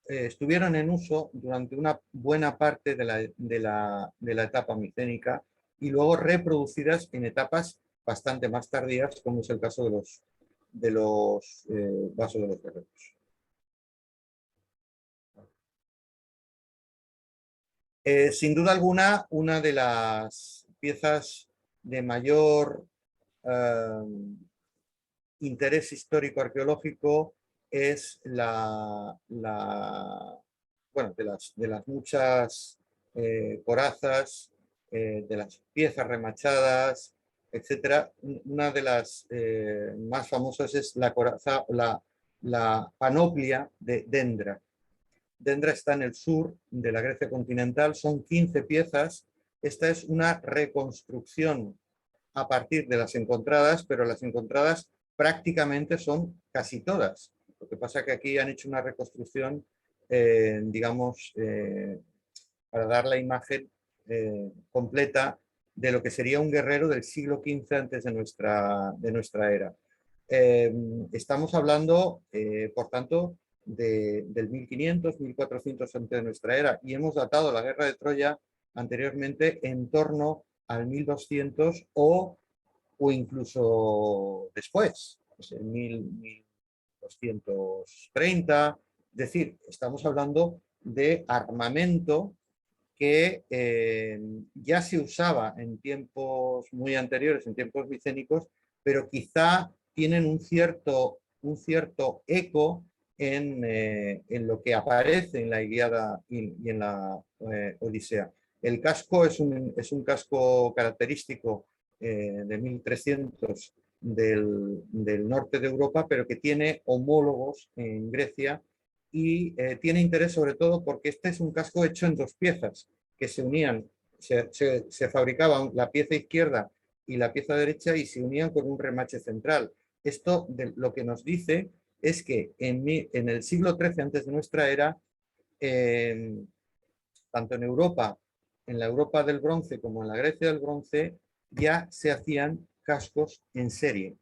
estuvieron en uso durante una buena parte de la etapa micénica y luego reproducidas en etapas bastante más tardías, como es el caso de los vasos de los guerreros. Sin duda alguna, una de las piezas de mayor interés histórico-arqueológico es bueno, de las muchas corazas, de las piezas remachadas, etcétera. Una de las más famosas es la coraza, la panoplia de Dendra. Dendra está en el sur de la Grecia continental, son 15 piezas. Esta es una reconstrucción a partir de las encontradas, pero las encontradas prácticamente son casi todas. Lo que pasa es que aquí han hecho una reconstrucción, digamos, para dar la imagen completa de lo que sería un guerrero del siglo XV antes de nuestra era. Estamos hablando, por tanto, del 1500, 1400 antes de nuestra era, y hemos datado la guerra de Troya anteriormente en torno al 1200 o incluso después, pues en 1230. Es decir, estamos hablando de armamento que ya se usaba en tiempos muy anteriores, en tiempos micénicos, pero quizá tienen un cierto eco en lo que aparece en la Ilíada y en la Odisea. El casco es un casco característico de 1300 del norte de Europa, pero que tiene homólogos en Grecia y tiene interés sobre todo porque este es un casco hecho en dos piezas que se unían, se fabricaban la pieza izquierda y la pieza derecha y se unían con un remache central. Esto lo que nos dice es que en el siglo XIII antes de nuestra era, tanto en Europa, en la Europa del bronce como en la Grecia del bronce, ya se hacían cascos en serie.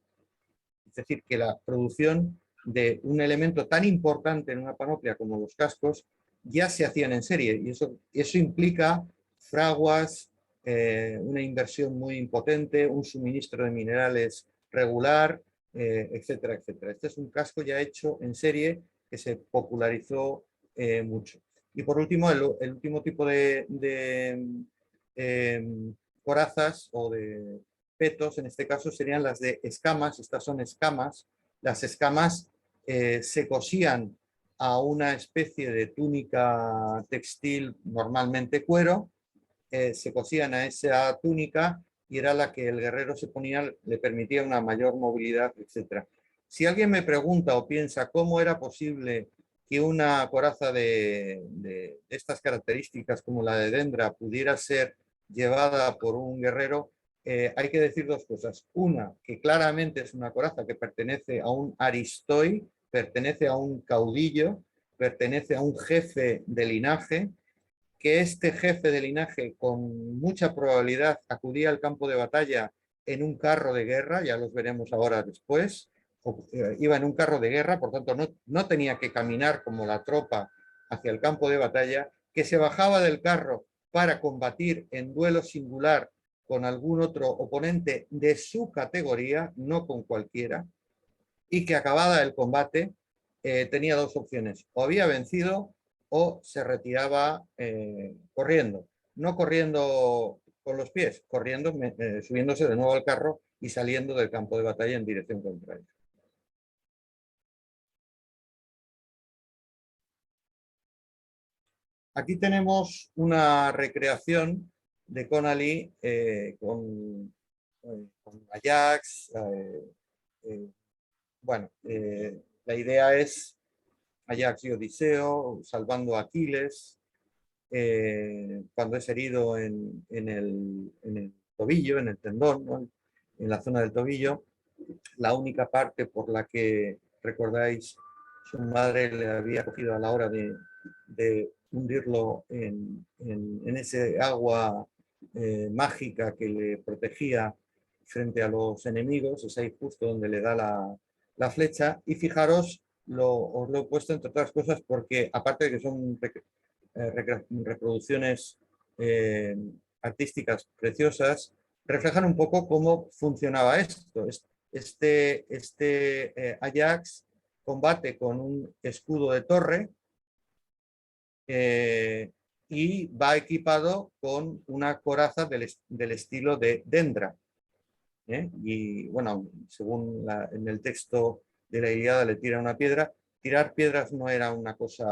Es decir, que la producción de un elemento tan importante en una panoplia como los cascos ya se hacían en serie, y eso implica fraguas, una inversión muy impotente, un suministro de minerales regular, etcétera, etcétera. Este es un casco ya hecho en serie que se popularizó mucho. Y por último, el último tipo de corazas o de petos, en este caso, serían las de escamas. Estas son escamas. Las escamas se cosían a una especie de túnica textil, normalmente cuero, se cosían a esa túnica y era la que el guerrero se ponía, le permitía una mayor movilidad, etc. Si alguien me pregunta o piensa cómo era posible que una coraza de estas características como la de Dendra pudiera ser llevada por un guerrero, hay que decir dos cosas. Una, que claramente es una coraza que pertenece a un aristoi, pertenece a un caudillo, pertenece a un jefe de linaje, que este jefe de linaje con mucha probabilidad acudía al campo de batalla en un carro de guerra, ya los veremos ahora después, iba en un carro de guerra, por tanto no tenía que caminar como la tropa hacia el campo de batalla, que se bajaba del carro para combatir en duelo singular con algún otro oponente de su categoría, no con cualquiera, y que acabada el combate tenía dos opciones: o había vencido o se retiraba corriendo. No corriendo con los pies, corriendo, subiéndose de nuevo al carro y saliendo del campo de batalla en dirección contraria. Aquí tenemos una recreación de Conally con Ajax. Bueno, la idea es Ajax y Odiseo salvando a Aquiles cuando es herido en el tobillo, en el tendón, ¿no? En la zona del tobillo. La única parte por la que, recordáis, su madre le había cogido a la hora de hundirlo en ese agua mágica que le protegía frente a los enemigos, es ahí justo donde le da la flecha. Y fijaros, os lo he puesto entre otras cosas porque, aparte de que son reproducciones artísticas preciosas, reflejan un poco cómo funcionaba esto. Ajax combate con un escudo de torre y va equipado con una coraza del estilo de Dendra. Y bueno, según en el texto de la Ilíada le tira una piedra. Tirar piedras no era una cosa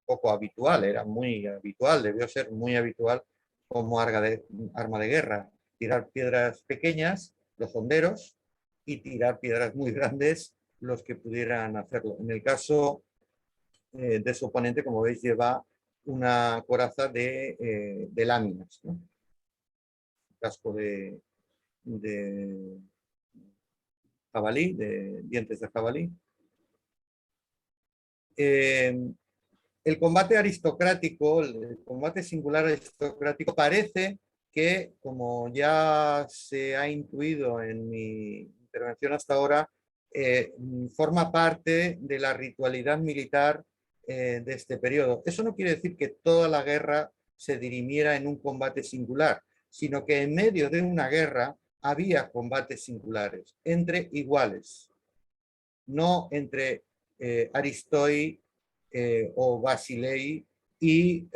poco habitual, era muy habitual, debió ser muy habitual como arma de guerra. Tirar piedras pequeñas, los honderos, y tirar piedras muy grandes, los que pudieran hacerlo. En el caso de su oponente, como veis, lleva una coraza de láminas, ¿no? Casco de jabalí, de dientes de jabalí. El combate aristocrático, el combate singular aristocrático, parece que, como ya se ha intuido en mi intervención hasta ahora, forma parte de la ritualidad militar de este periodo. Eso no quiere decir que toda la guerra se dirimiera en un combate singular, sino que en medio de una guerra había combates singulares, entre iguales, no entre aristoi o Basilei y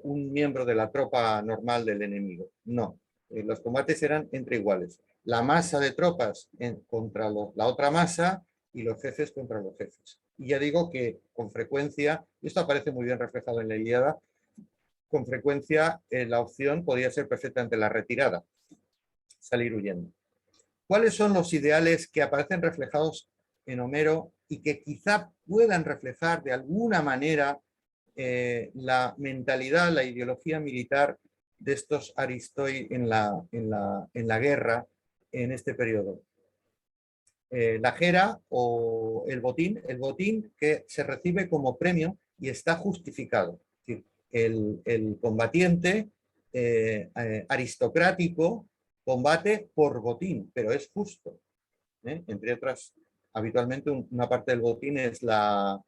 un miembro de la tropa normal del enemigo. No, los combates eran entre iguales. La masa de tropas contra la otra masa y los jefes contra los jefes. Y ya digo que con frecuencia, y esto aparece muy bien reflejado en la Ilíada, con frecuencia la opción podía ser perfectamente la retirada, salir huyendo. ¿Cuáles son los ideales que aparecen reflejados en Homero y que quizá puedan reflejar de alguna manera la mentalidad, la ideología militar de estos aristoi en la guerra en este periodo? La jera o el botín que se recibe como premio y está justificado. Es decir, el combatiente aristocrático combate por botín, pero es justo. Entre otras, habitualmente una parte del botín es la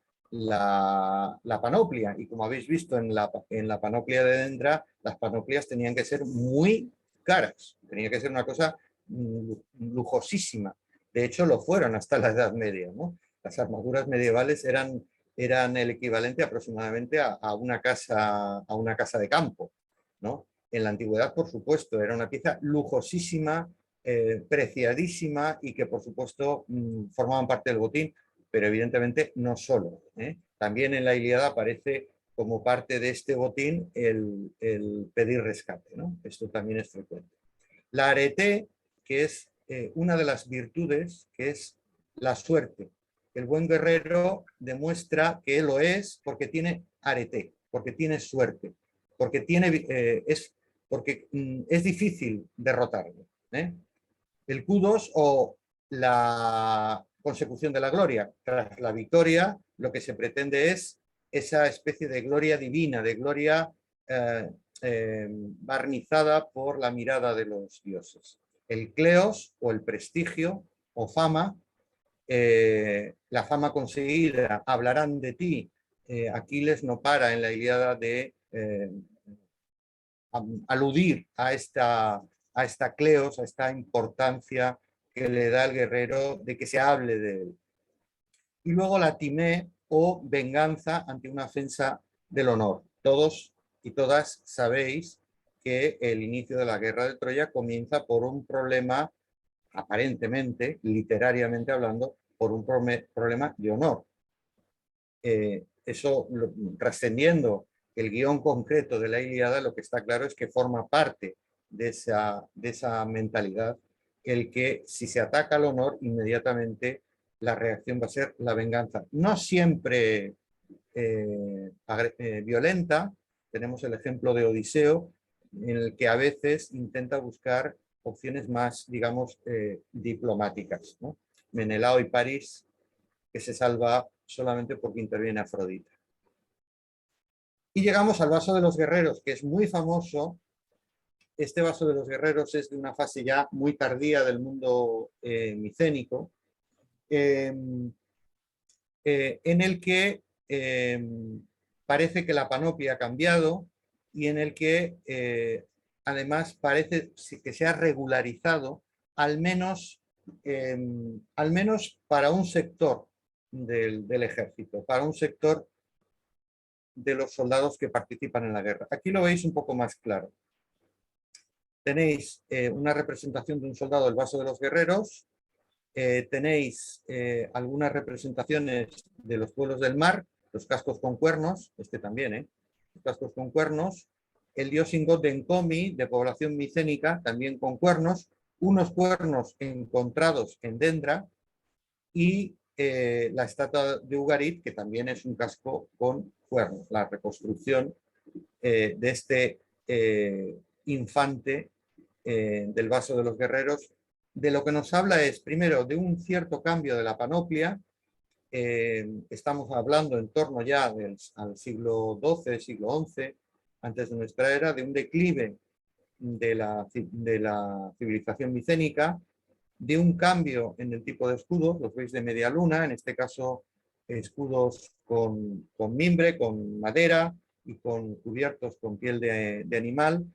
panoplia, y como habéis visto en la panoplia de Dendra, las panoplias tenían que ser muy caras, tenía que ser una cosa lujosísima. De hecho, lo fueron hasta la Edad Media, ¿no? Las armaduras medievales eran el equivalente aproximadamente a una casa de campo, ¿no? En la antigüedad, por supuesto, era una pieza lujosísima, preciadísima, y que por supuesto formaban parte del botín, pero evidentemente no solo. También en la Ilíada aparece como parte de este botín el pedir rescate, ¿no? Esto también es frecuente. La arete, que es una de las virtudes, que es la suerte. El buen guerrero demuestra que él lo es porque tiene arete, porque tiene suerte, porque es difícil derrotarlo. El kudos o la consecución de la gloria. Tras la victoria, lo que se pretende es esa especie de gloria divina, de gloria barnizada por la mirada de los dioses. El kleos o el prestigio o fama, la fama conseguida, hablarán de ti. Aquiles no para en la Ilíada de aludir a esta kleos, a esta importancia que le da el guerrero de que se hable de él. Y luego la timé o venganza ante una ofensa del honor. Todos y todas sabéis que el inicio de la guerra de Troya comienza por un problema, aparentemente, literariamente hablando, por un problema de honor. Eso, trascendiendo el guión concreto de la Ilíada, lo que está claro es que forma parte de esa mentalidad, el que si se ataca al honor, inmediatamente la reacción va a ser la venganza. No siempre violenta. Tenemos el ejemplo de Odiseo, en el que a veces intenta buscar opciones más, digamos, diplomáticas, ¿no? Menelao y París, que se salva solamente porque interviene Afrodita. Y llegamos al vaso de los guerreros, que es muy famoso. Este vaso de los guerreros es de una fase ya muy tardía del mundo micénico, en el que parece que la panoplia ha cambiado y en el que además parece que se ha regularizado, al menos para un sector del ejército, para un sector de los soldados que participan en la guerra. Aquí lo veis un poco más claro. Tenéis una representación de un soldado del vaso de los guerreros, tenéis algunas representaciones de los pueblos del mar, los cascos con cuernos, este también, los cascos con cuernos, el dios Ingot de Encomi, de población micénica, también con cuernos, unos cuernos encontrados en Dendra, y la estatua de Ugarit, que también es un casco con cuernos, la reconstrucción de este infante del vaso de los guerreros. De lo que nos habla es, primero, de un cierto cambio de la panoplia. Estamos hablando en torno ya al siglo XII, siglo XI, antes de nuestra era, de un declive de la civilización micénica, de un cambio en el tipo de escudos, los veis de media luna, en este caso escudos con mimbre, con madera y cubiertos con piel de animal.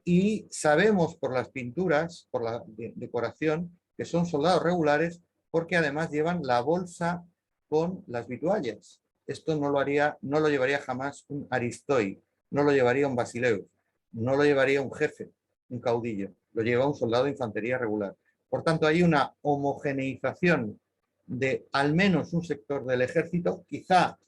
Y sabemos por las pinturas, por la decoración, que son soldados regulares porque además llevan la bolsa con las vituallas. Esto no lo llevaría jamás un Aristoi, no lo llevaría un Basileus, no lo llevaría un jefe, un caudillo, lo lleva un soldado de infantería regular. Por tanto, hay una homogeneización de al menos un sector del ejército, quizá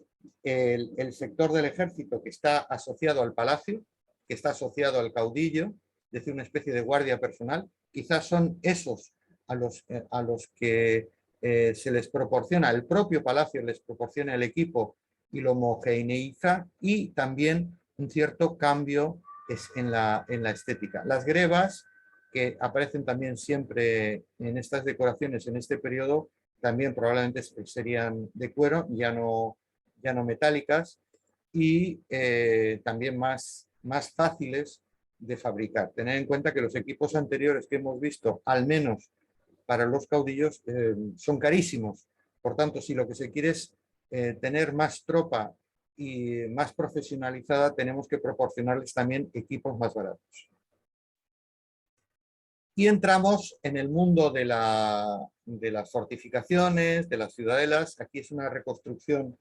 el sector del ejército que está asociado al palacio, que está asociado al caudillo, es decir, una especie de guardia personal, quizás son esos a los que se les proporciona, el propio palacio les proporciona el equipo y lo homogeneiza, y también un cierto cambio en la estética. Las grebas, que aparecen también siempre en estas decoraciones en este periodo, también probablemente serían de cuero, ya no metálicas, y también más fáciles de fabricar. Tened en cuenta que los equipos anteriores que hemos visto, al menos para los caudillos, son carísimos. Por tanto, si lo que se quiere es tener más tropa y más profesionalizada, tenemos que proporcionarles también equipos más baratos. Y entramos en el mundo de las fortificaciones, de las ciudadelas. Aquí es una reconstrucción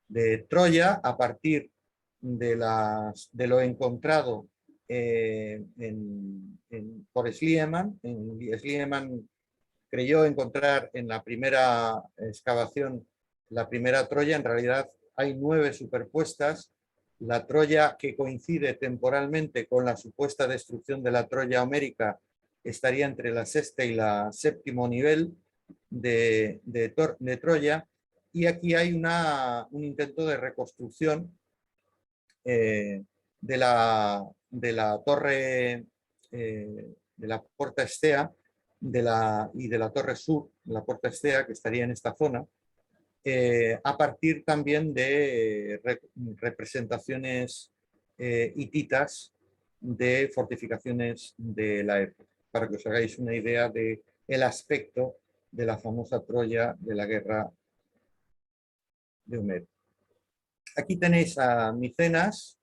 de Troya a partir de lo encontrado por Schliemann. Schliemann creyó encontrar en la primera excavación la primera Troya. En realidad hay 9 superpuestas. La Troya que coincide temporalmente con la supuesta destrucción de la Troya homérica estaría entre la sexta y la séptimo nivel de Troya, y aquí hay un intento de reconstrucción de la torre, de la Porta Estea y de la torre sur, la Porta Estea, que estaría en esta zona, a partir también de representaciones hititas de fortificaciones de la época, para que os hagáis una idea del aspecto de la famosa Troya de la guerra de Homero. Aquí tenéis a Micenas,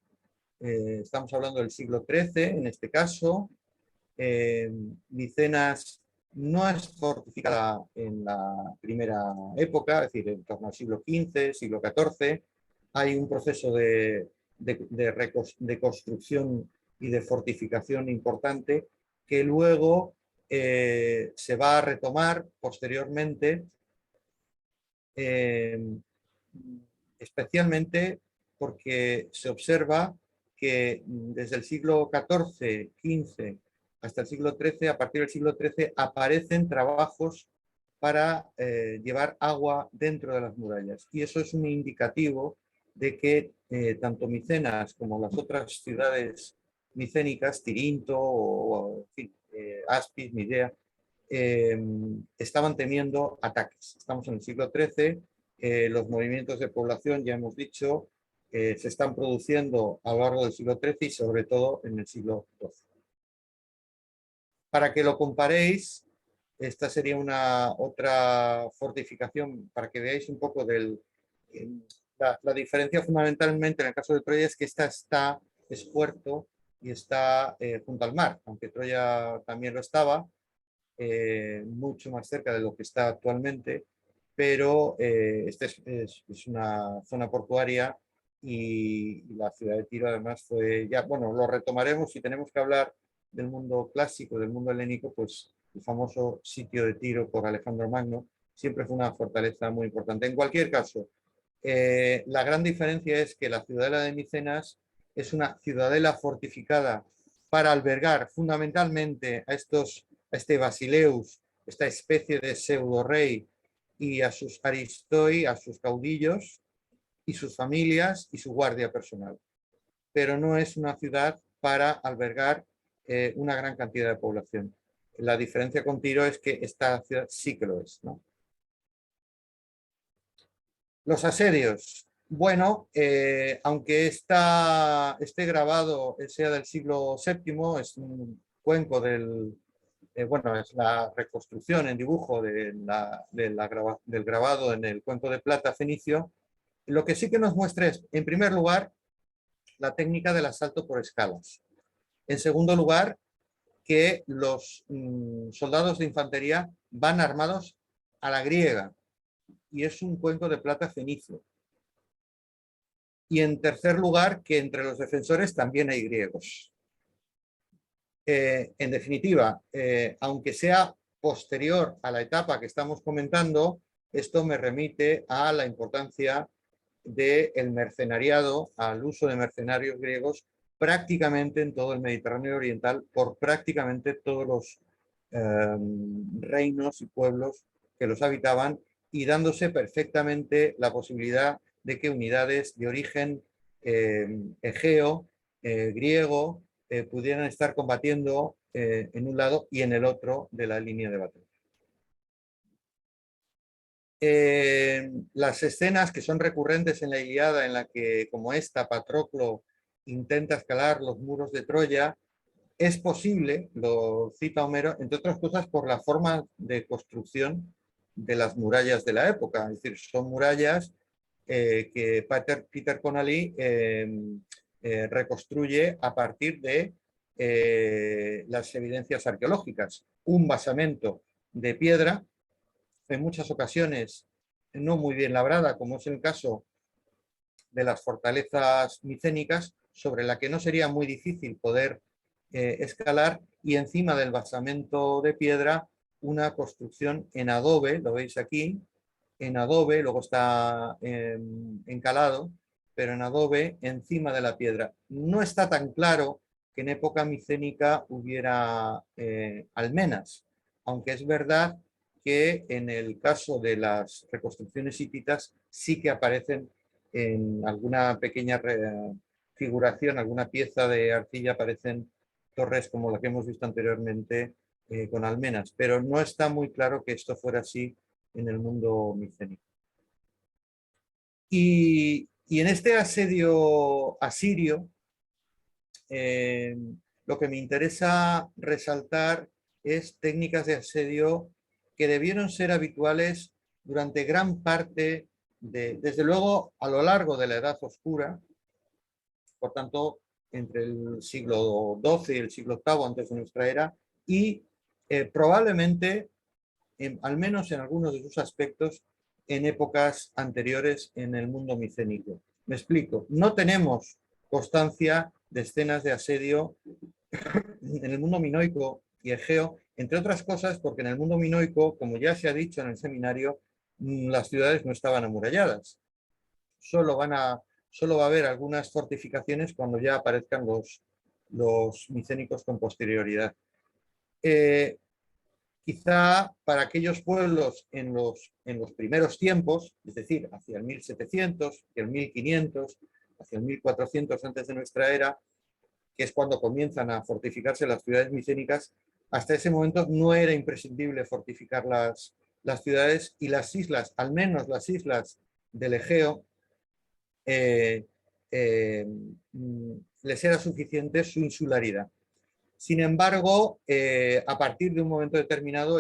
estamos hablando del siglo XIII en este caso. Micenas no es fortificada en la primera época, es decir, en torno al siglo XV, siglo XIV. Hay un proceso de construcción y de fortificación importante que luego se va a retomar posteriormente, especialmente porque se observa que desde el siglo XIV, XV hasta el siglo XIII, a partir del siglo XIII, aparecen trabajos para llevar agua dentro de las murallas. Y eso es un indicativo de que tanto Micenas como las otras ciudades micénicas, Tirinto o en fin, Aspis, Midea, estaban temiendo ataques. Estamos en el siglo XIII, los movimientos de población, ya hemos dicho, se están produciendo a lo largo del siglo XIII y sobre todo en el siglo XII. Para que lo comparéis, esta sería otra fortificación, para que veáis un poco la diferencia fundamentalmente en el caso de Troya es que esta es puerto y está junto al mar, aunque Troya también lo estaba, mucho más cerca de lo que está actualmente, pero esta es una zona portuaria y la ciudad de Tiro además fue ya, bueno, lo retomaremos si tenemos que hablar del mundo clásico, del mundo helénico, pues el famoso sitio de Tiro por Alejandro Magno siempre fue una fortaleza muy importante. En cualquier caso, la gran diferencia es que la ciudadela de Micenas es una ciudadela fortificada para albergar fundamentalmente a este Basileus, esta especie de pseudo rey, y a sus aristoi, a sus caudillos y sus familias y su guardia personal. Pero no es una ciudad para albergar una gran cantidad de población. La diferencia con Tiro es que esta ciudad sí que lo es, ¿no? Los asedios. Bueno, aunque este grabado sea del siglo VII, es un cuenco bueno, es la reconstrucción en dibujo del grabado en el cuenco de plata fenicio. Lo que sí que nos muestra es, en primer lugar, la técnica del asalto por escalas. En segundo lugar, que los soldados de infantería van armados a la griega, y es un cuenco de plata fenicio. Y en tercer lugar, que entre los defensores también hay griegos. En definitiva, aunque sea posterior a la etapa que estamos comentando, esto me remite a la importancia del mercenariado, al uso de mercenarios griegos prácticamente en todo el Mediterráneo oriental por prácticamente todos los reinos y pueblos que los habitaban, y dándose perfectamente la posibilidad de que unidades de origen egeo, griego, pudieran estar combatiendo en un lado y en el otro de la línea de batalla. Las escenas que son recurrentes en la Ilíada, en la que, como esta, Patroclo intenta escalar los muros de Troya, es posible, lo cita Homero, entre otras cosas por la forma de construcción de las murallas de la época. Es decir, son murallas que Peter Connolly reconstruye a partir de las evidencias arqueológicas. Un basamento de piedra, en muchas ocasiones no muy bien labrada, como es el caso de las fortalezas micénicas, sobre la que no sería muy difícil poder escalar, y encima del basamento de piedra una construcción en adobe, lo veis aquí, en adobe, luego está encalado, pero en adobe encima de la piedra. No está tan claro que en época micénica hubiera almenas, aunque es verdad que en el caso de las reconstrucciones hititas sí que aparecen en alguna pequeña figuración, alguna pieza de arcilla, aparecen torres como la que hemos visto anteriormente con almenas, pero no está muy claro que esto fuera así en el mundo micénico. Y en este asedio asirio, lo que me interesa resaltar es técnicas de asedio que debieron ser habituales durante gran parte, desde luego a lo largo de la Edad Oscura, por tanto, entre el siglo XII y el siglo VIII antes de nuestra era, y probablemente, al menos en algunos de sus aspectos, en épocas anteriores en el mundo micénico. Me explico, no tenemos constancia de escenas de asedio en el mundo minoico y egeo, entre otras cosas porque en el mundo minoico, como ya se ha dicho en el seminario, las ciudades no estaban amuralladas. Solo va a haber algunas fortificaciones cuando ya aparezcan los micénicos con posterioridad. Quizá para aquellos pueblos en los primeros tiempos, es decir, hacia el 1700, hacia el 1500, hacia el 1400 antes de nuestra era, que es cuando comienzan a fortificarse las ciudades micénicas, hasta ese momento no era imprescindible fortificar las ciudades y las islas, al menos las islas del Egeo, les era suficiente su insularidad. Sin embargo, a partir de un momento determinado,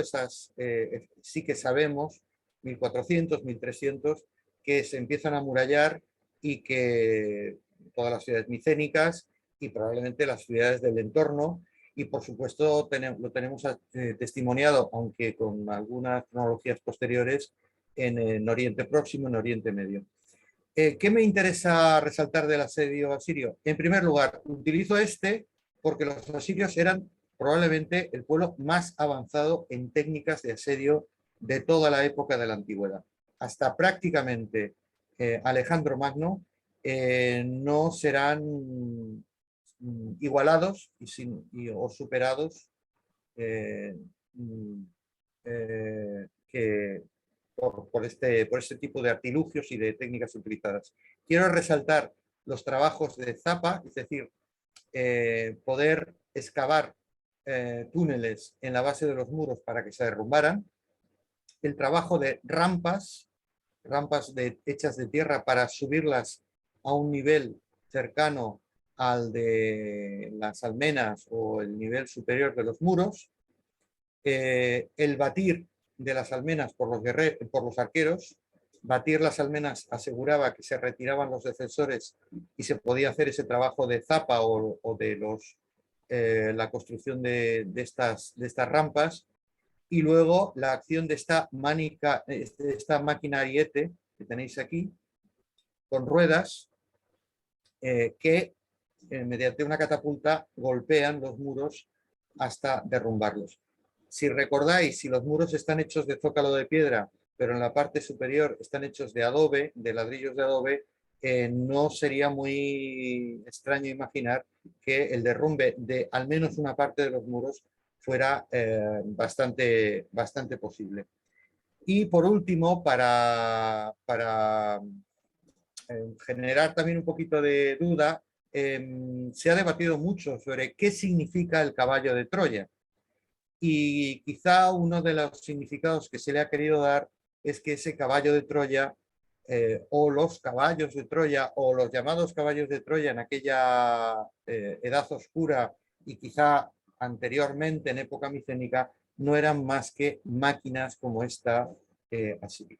sí que sabemos, 1400, 1300, que se empiezan a amurallar y que todas las ciudades micénicas y probablemente las ciudades del entorno, y por supuesto lo tenemos testimoniado, aunque con algunas cronologías posteriores, en Oriente Próximo, en Oriente Medio. ¿Qué me interesa resaltar del asedio asirio? En primer lugar, utilizo porque los asirios eran probablemente el pueblo más avanzado en técnicas de asedio de toda la época de la antigüedad. Hasta prácticamente Alejandro Magno no serán igualados o superados por este tipo de artilugios y de técnicas utilizadas. Quiero resaltar los trabajos de Zapa, es decir, poder excavar túneles en la base de los muros para que se derrumbaran, el trabajo de rampas hechas de tierra para subirlas a un nivel cercano al de las almenas o el nivel superior de los muros, el batir de las almenas por los arqueros. Batir las almenas aseguraba que se retiraban los defensores y se podía hacer ese trabajo de zapa o de la construcción de estas rampas. Y luego la acción de esta máquina ariete que tenéis aquí, con ruedas, que mediante una catapulta golpean los muros hasta derrumbarlos. Si recordáis, si los muros están hechos de zócalo de piedra, pero en la parte superior están hechos de adobe, de ladrillos de adobe, no sería muy extraño imaginar que el derrumbe de al menos una parte de los muros fuera bastante posible. Y por último, para generar también un poquito de duda, se ha debatido mucho sobre qué significa el caballo de Troya. Y quizá uno de los significados que se le ha querido dar es que ese caballo de Troya, o los caballos de Troya, o los llamados caballos de Troya en aquella edad oscura y quizá anteriormente en época micénica, no eran más que máquinas como esta asiria.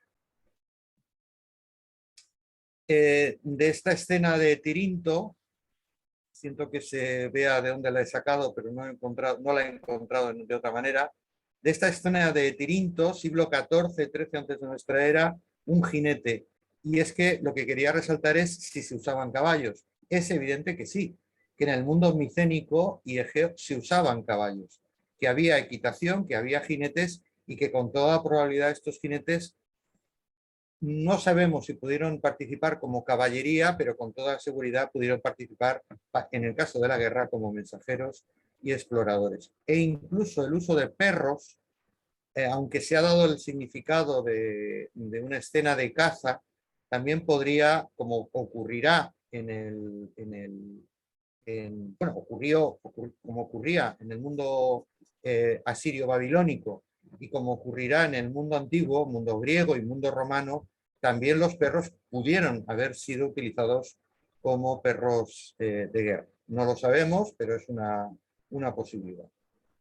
De esta escena de Tirinto, siento que se vea de dónde la he sacado, pero no la he encontrado de otra manera. De esta escena de Tirinto, siglo XIV, XIII antes de nuestra era, un jinete. Y es que lo que quería resaltar es si se usaban caballos. Es evidente que sí, que en el mundo micénico y egeo se usaban caballos, que había equitación, que había jinetes y que con toda probabilidad estos jinetes No sabemos si pudieron participar como caballería, pero con toda seguridad pudieron participar, en el caso de la guerra, como mensajeros y exploradores. E incluso el uso de perros, aunque se ha dado el significado de una escena de caza, también podría, como ocurrirá como ocurría en el mundo asirio-babilónico y como ocurrirá en el mundo antiguo, mundo griego y mundo romano, también los perros pudieron haber sido utilizados como perros de guerra. No lo sabemos, pero es una posibilidad.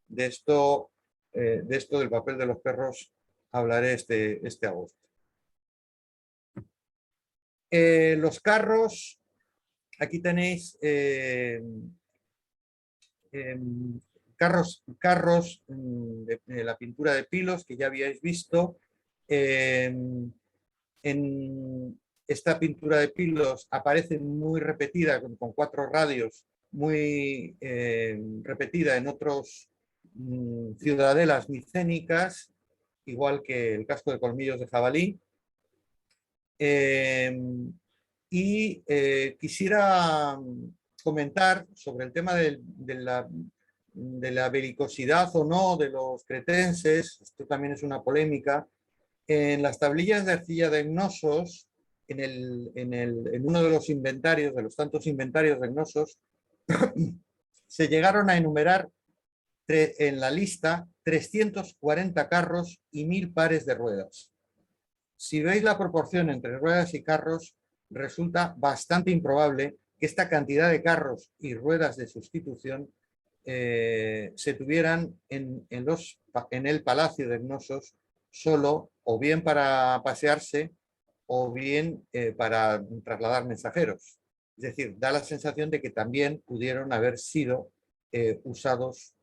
De esto del papel de los perros hablaré este agosto. Los carros, aquí tenéis carros de la pintura de Pilos que ya habíais visto. En esta pintura de Pilos aparece muy repetida, con 4 radios, muy repetida en otros ciudadelas micénicas, igual que el casco de colmillos de jabalí. Quisiera comentar sobre el tema de la belicosidad o no de los cretenses. Esto también es una polémica. En las tablillas de arcilla de Cnosos, en uno de los inventarios, de los tantos inventarios de Cnosos, se llegaron a enumerar en la lista 340 carros y 1000 pares de ruedas. Si veis la proporción entre ruedas y carros, resulta bastante improbable que esta cantidad de carros y ruedas de sustitución se tuvieran en el Palacio de Cnosos solo, o bien para pasearse, o bien para trasladar mensajeros. Es decir, da la sensación de que también pudieron haber sido usados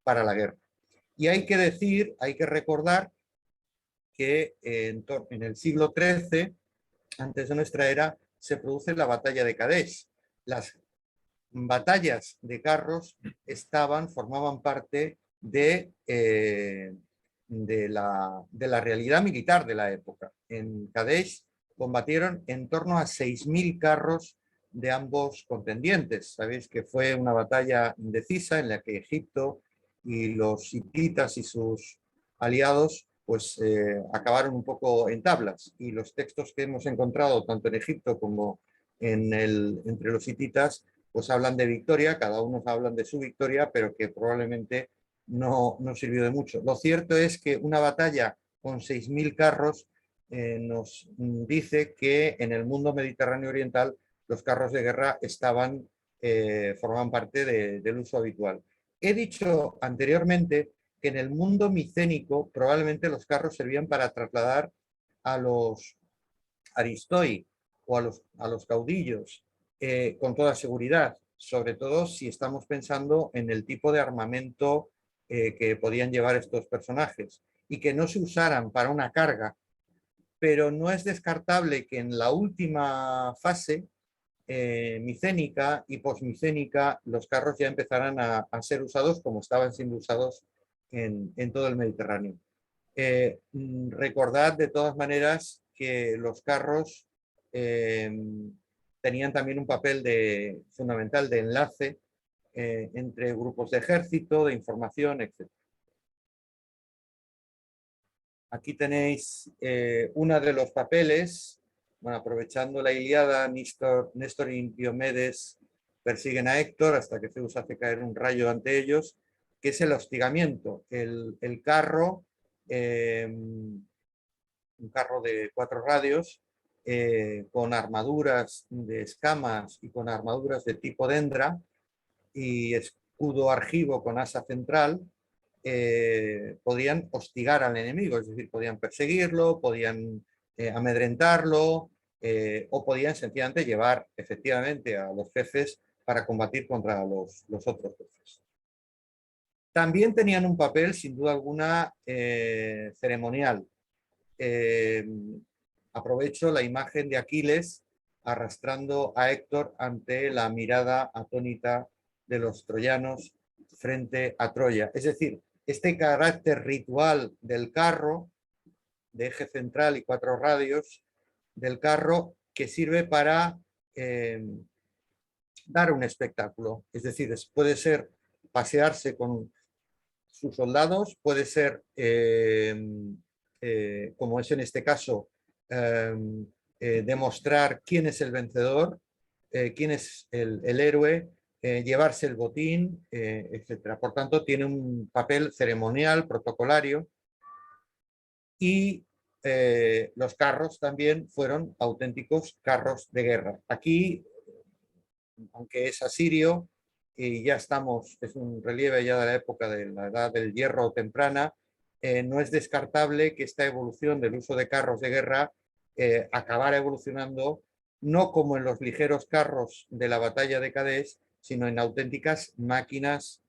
para la guerra. Y hay que recordar que en el siglo XIII, antes de nuestra era, se produce la batalla de Kadesh. Las batallas de carros formaban parte de la realidad militar de la época. En Kadesh combatieron en torno a 6.000 carros de ambos contendientes. Sabéis que fue una batalla indecisa en la que Egipto y los hititas y sus aliados pues acabaron un poco en tablas, y los textos que hemos encontrado tanto en Egipto como entre los hititas pues hablan de victoria, cada uno hablan de su victoria, pero que probablemente no sirvió de mucho. Lo cierto es que una batalla con 6.000 carros nos dice que en el mundo mediterráneo oriental los carros de guerra formaban parte del uso habitual. He dicho anteriormente que en el mundo micénico probablemente los carros servían para trasladar a los aristoi o a los caudillos con toda seguridad, sobre todo si estamos pensando en el tipo de armamento que podían llevar estos personajes, y que no se usaran para una carga. Pero no es descartable que en la última fase micénica y posmicénica los carros ya empezaran a ser usados como estaban siendo usados en todo el Mediterráneo. Recordad de todas maneras que los carros tenían también un papel fundamental de enlace entre grupos de ejército, de información, etc. Aquí tenéis uno de los papeles. Bueno, aprovechando la Ilíada, Néstor y Diomedes persiguen a Héctor hasta que Zeus hace caer un rayo ante ellos, que es el hostigamiento. El carro, un carro de 4 radios, con armaduras de escamas y con armaduras de tipo dendra y escudo argivo con asa central, podían hostigar al enemigo, es decir, podían perseguirlo, podían amedrentarlo, o podían sencillamente llevar efectivamente a los jefes para combatir contra los otros jefes. También tenían un papel, sin duda alguna, ceremonial. Aprovecho la imagen de Aquiles arrastrando a Héctor ante la mirada atónita de los troyanos frente a Troya. Es decir, este carácter ritual del carro, de eje central y 4 radios, del carro que sirve para dar un espectáculo. Es decir, puede ser pasearse con sus soldados, puede ser, como es en este caso, demostrar quién es el vencedor, quién es el héroe, llevarse el botín, etc. Por tanto, tiene un papel ceremonial, protocolario, y los carros también fueron auténticos carros de guerra. Aquí, aunque es asirio, y ya estamos, es un relieve ya de la época de la edad del hierro temprana, no es descartable que esta evolución del uso de carros de guerra acabara evolucionando no como en los ligeros carros de la batalla de Cadés, sino en auténticas máquinas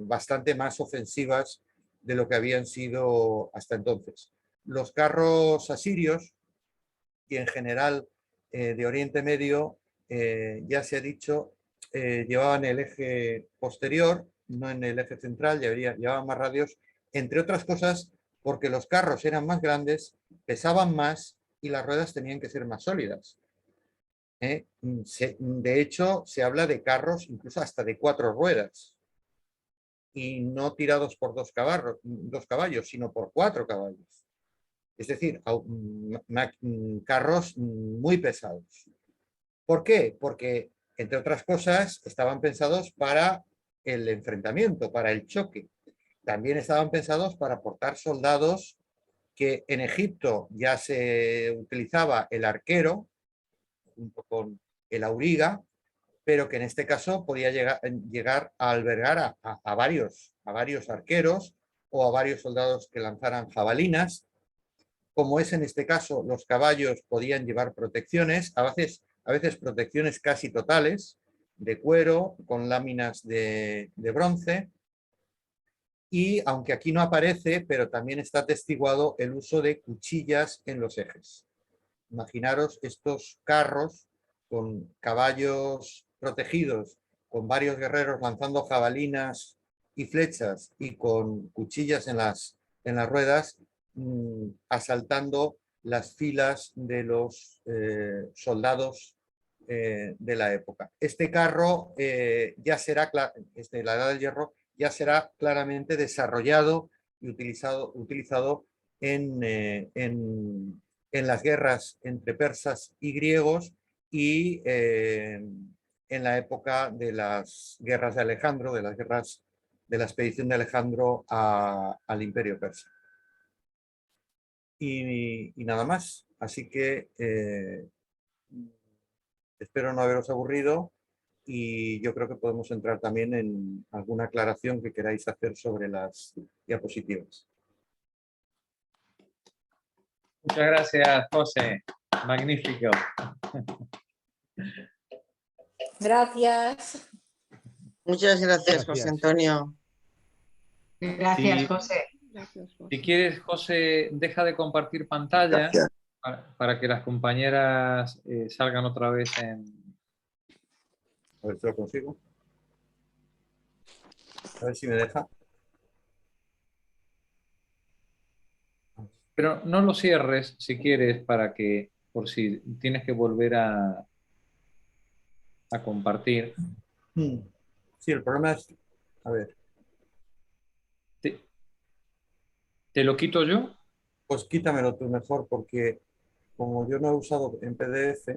bastante más ofensivas de lo que habían sido hasta entonces. Los carros asirios, y en general de Oriente Medio, ya se ha dicho, llevaban el eje posterior, no en el eje central, llevaban más radios, entre otras cosas porque los carros eran más grandes, pesaban más y las ruedas tenían que ser más sólidas. De hecho, se habla de carros incluso hasta de 4 ruedas y no tirados por 2 caballos, sino por 4 caballos. Es decir, carros muy pesados. ¿Por qué? Porque, entre otras cosas, estaban pensados para el enfrentamiento, para el choque. También estaban pensados para portar soldados, que en Egipto ya se utilizaba el arquero junto con el auriga, pero que en este caso podía llegar a albergar a varios arqueros o a varios soldados que lanzaran jabalinas. Como es en este caso, los caballos podían llevar protecciones, a veces protecciones casi totales, de cuero, con láminas de bronce. Y aunque aquí no aparece, pero también está atestiguado el uso de cuchillas en los ejes. Imaginaros estos carros con caballos protegidos, con varios guerreros lanzando jabalinas y flechas y con cuchillas en las ruedas, asaltando las filas de los soldados de la época. Este carro ya será, desde la Edad del Hierro, ya será claramente desarrollado y utilizado en las guerras entre persas y griegos y en la época de las guerras de Alejandro, de las guerras de la expedición de Alejandro al Imperio Persa. Y nada más. Así que espero no haberos aburrido y yo creo que podemos entrar también en alguna aclaración que queráis hacer sobre las diapositivas. Muchas gracias, José. Magnífico. Gracias. Muchas gracias, Gracias. José Antonio. Gracias, Sí. José. Si quieres, José, deja de compartir pantalla para que las compañeras salgan otra vez en... A ver si lo consigo. A ver si me deja. Pero no lo cierres si quieres, para que, por si tienes que volver a compartir. Sí, el problema es... A ver, ¿Te lo quito yo? pues quítamelo tú mejor porque como yo no he usado en PDF...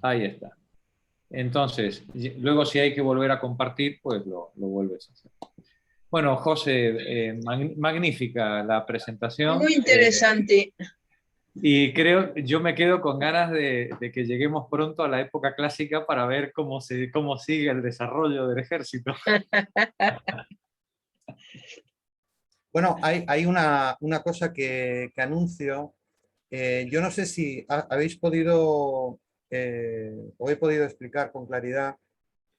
Ahí está. Entonces, luego si hay que volver a compartir, pues lo vuelves a hacer. Bueno, José, magnífica la presentación. Muy interesante. Y yo me quedo con ganas de que lleguemos pronto a la época clásica para ver cómo sigue el desarrollo del ejército. Bueno, hay una cosa que anuncio. Yo no sé si habéis podido o he podido explicar con claridad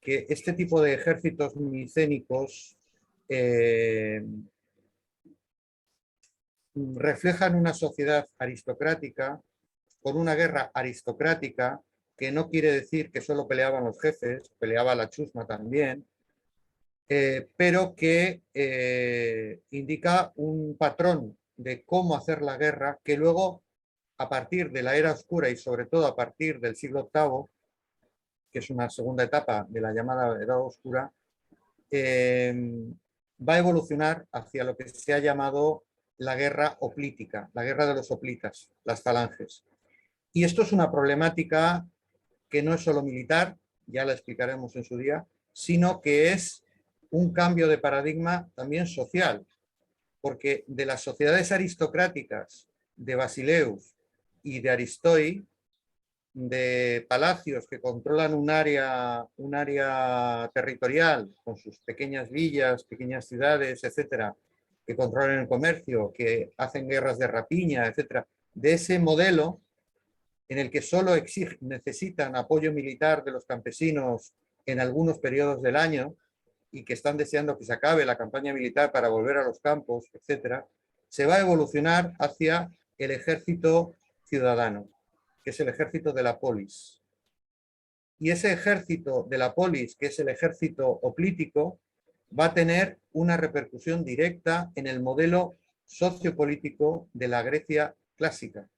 que este tipo de ejércitos micénicos reflejan una sociedad aristocrática con una guerra aristocrática, que no quiere decir que solo peleaban los jefes, peleaba la chusma también, pero que indica un patrón de cómo hacer la guerra, que luego, a partir de la Era Oscura y sobre todo a partir del siglo VIII, que es una segunda etapa de la llamada Edad Oscura, va a evolucionar hacia lo que se ha llamado la guerra hoplítica, la guerra de los hoplitas, las falanges. Y esto es una problemática que no es solo militar, ya la explicaremos en su día, sino que es un cambio de paradigma también social, porque de las sociedades aristocráticas de Basileus y de Aristoi, de palacios que controlan un área territorial con sus pequeñas villas, pequeñas ciudades, etcétera, que controlan el comercio, que hacen guerras de rapiña, etcétera, de ese modelo en el que solo necesitan apoyo militar de los campesinos en algunos periodos del año y que están deseando que se acabe la campaña militar para volver a los campos, etcétera, se va a evolucionar hacia el ejército ciudadano, que es el ejército de la polis. Y ese ejército de la polis, que es el ejército hoplítico, va a tener una repercusión directa en el modelo sociopolítico de la Grecia clásica,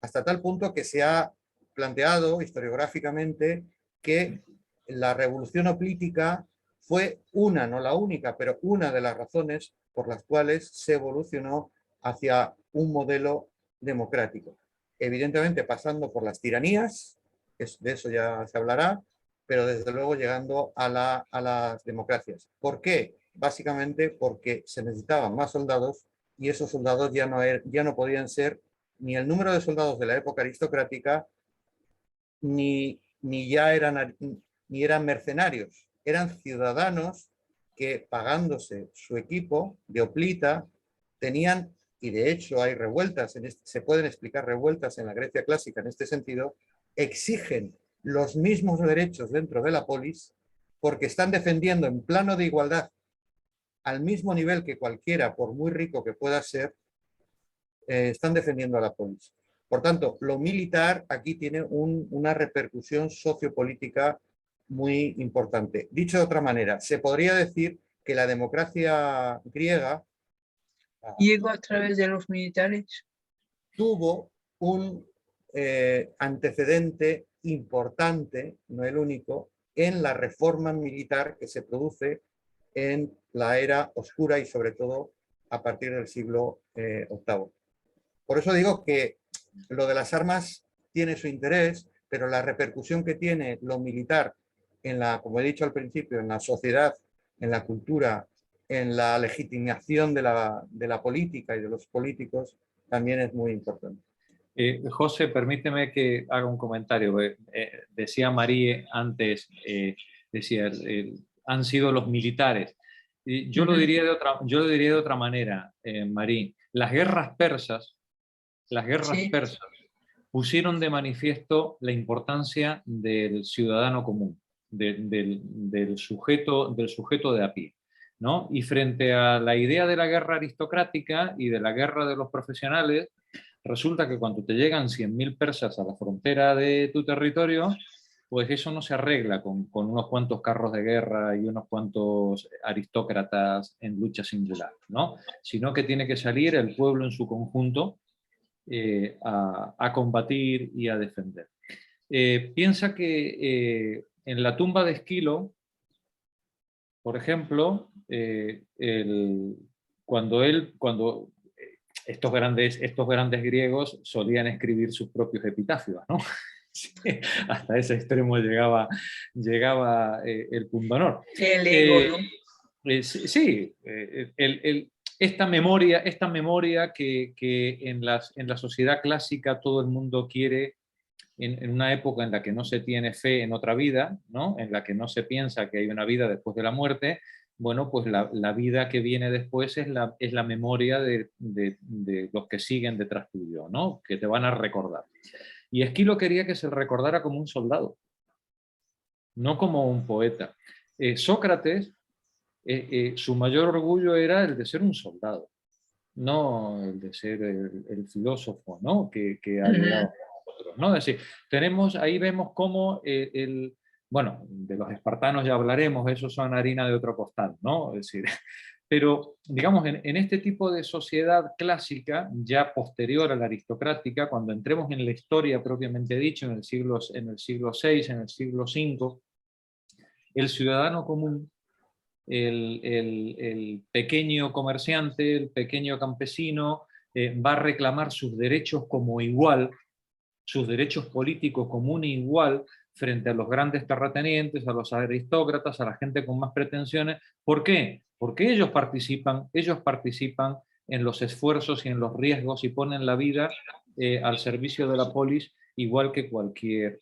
hasta tal punto que se ha planteado historiográficamente que la revolución hoplítica fue una, no la única, pero una de las razones por las cuales se evolucionó hacia un modelo democrático. Evidentemente pasando por las tiranías, de eso ya se hablará, pero desde luego llegando a las democracias. ¿Por qué? Básicamente porque se necesitaban más soldados y esos soldados ya no podían ser ni el número de soldados de la época aristocrática, ni eran mercenarios, eran ciudadanos que pagándose su equipo de hoplita tenían, y de hecho hay revueltas, se pueden explicar revueltas en la Grecia clásica en este sentido, exigen los mismos derechos dentro de la polis porque están defendiendo en plano de igualdad al mismo nivel que cualquiera, por muy rico que pueda ser, están defendiendo a la polis. Por tanto, lo militar aquí tiene una repercusión sociopolítica muy importante. Dicho de otra manera, se podría decir que la democracia griega llegó a través de los militares. tuvo un antecedente importante, no el único, en la reforma militar que se produce en la era oscura y sobre todo a partir del siglo VIII. Por eso digo que lo de las armas tiene su interés, pero la repercusión que tiene lo militar en como he dicho al principio, en la sociedad, en la cultura, en la legitimación de la política y de los políticos, también es muy importante. José, permíteme que haga un comentario. Decía Marie antes, decía, han sido los militares. Yo lo diría de otra manera, Marie. Las guerras persas pusieron de manifiesto la importancia del ciudadano común, del sujeto de a pie, ¿no? Y frente a la idea de la guerra aristocrática y de la guerra de los profesionales, resulta que cuando te llegan 100.000 persas a la frontera de tu territorio, pues eso no se arregla con unos cuantos carros de guerra y unos cuantos aristócratas en lucha singular, ¿no? Sino que tiene que salir el pueblo en su conjunto a combatir y a defender. Piensa que en la tumba de Esquilo, por ejemplo, cuando estos grandes griegos solían escribir sus propios epitafios, ¿no? Sí, hasta ese extremo llegaba el pundonor. El ego, ¿no? Sí, esta memoria que en la sociedad clásica todo el mundo quiere, en una época en la que no se tiene fe en otra vida, ¿no? En la que no se piensa que hay una vida después de la muerte, bueno, pues la vida que viene después es la memoria de los que siguen detrás tuyo, ¿no? Que te van a recordar. Y Esquilo quería que se le recordara como un soldado, no como un poeta. Sócrates, su mayor orgullo era el de ser un soldado, no el de ser el filósofo, ¿no? que ha llegado a nosotros, ¿no? Es decir, ahí vemos cómo bueno, de los espartanos ya hablaremos, esos son harina de otro costal, ¿no? Es decir, Pero, digamos, en este tipo de sociedad clásica, ya posterior a la aristocrática, cuando entremos en la historia propiamente dicho, en el siglo VI, en el siglo V, el ciudadano común, el pequeño comerciante, el pequeño campesino, va a reclamar sus derechos como igual, sus derechos políticos como un igual, frente a los grandes terratenientes, a los aristócratas, a la gente con más pretensiones. ¿Por qué? Porque ellos participan en los esfuerzos y en los riesgos y ponen la vida al servicio de la polis igual que cualquier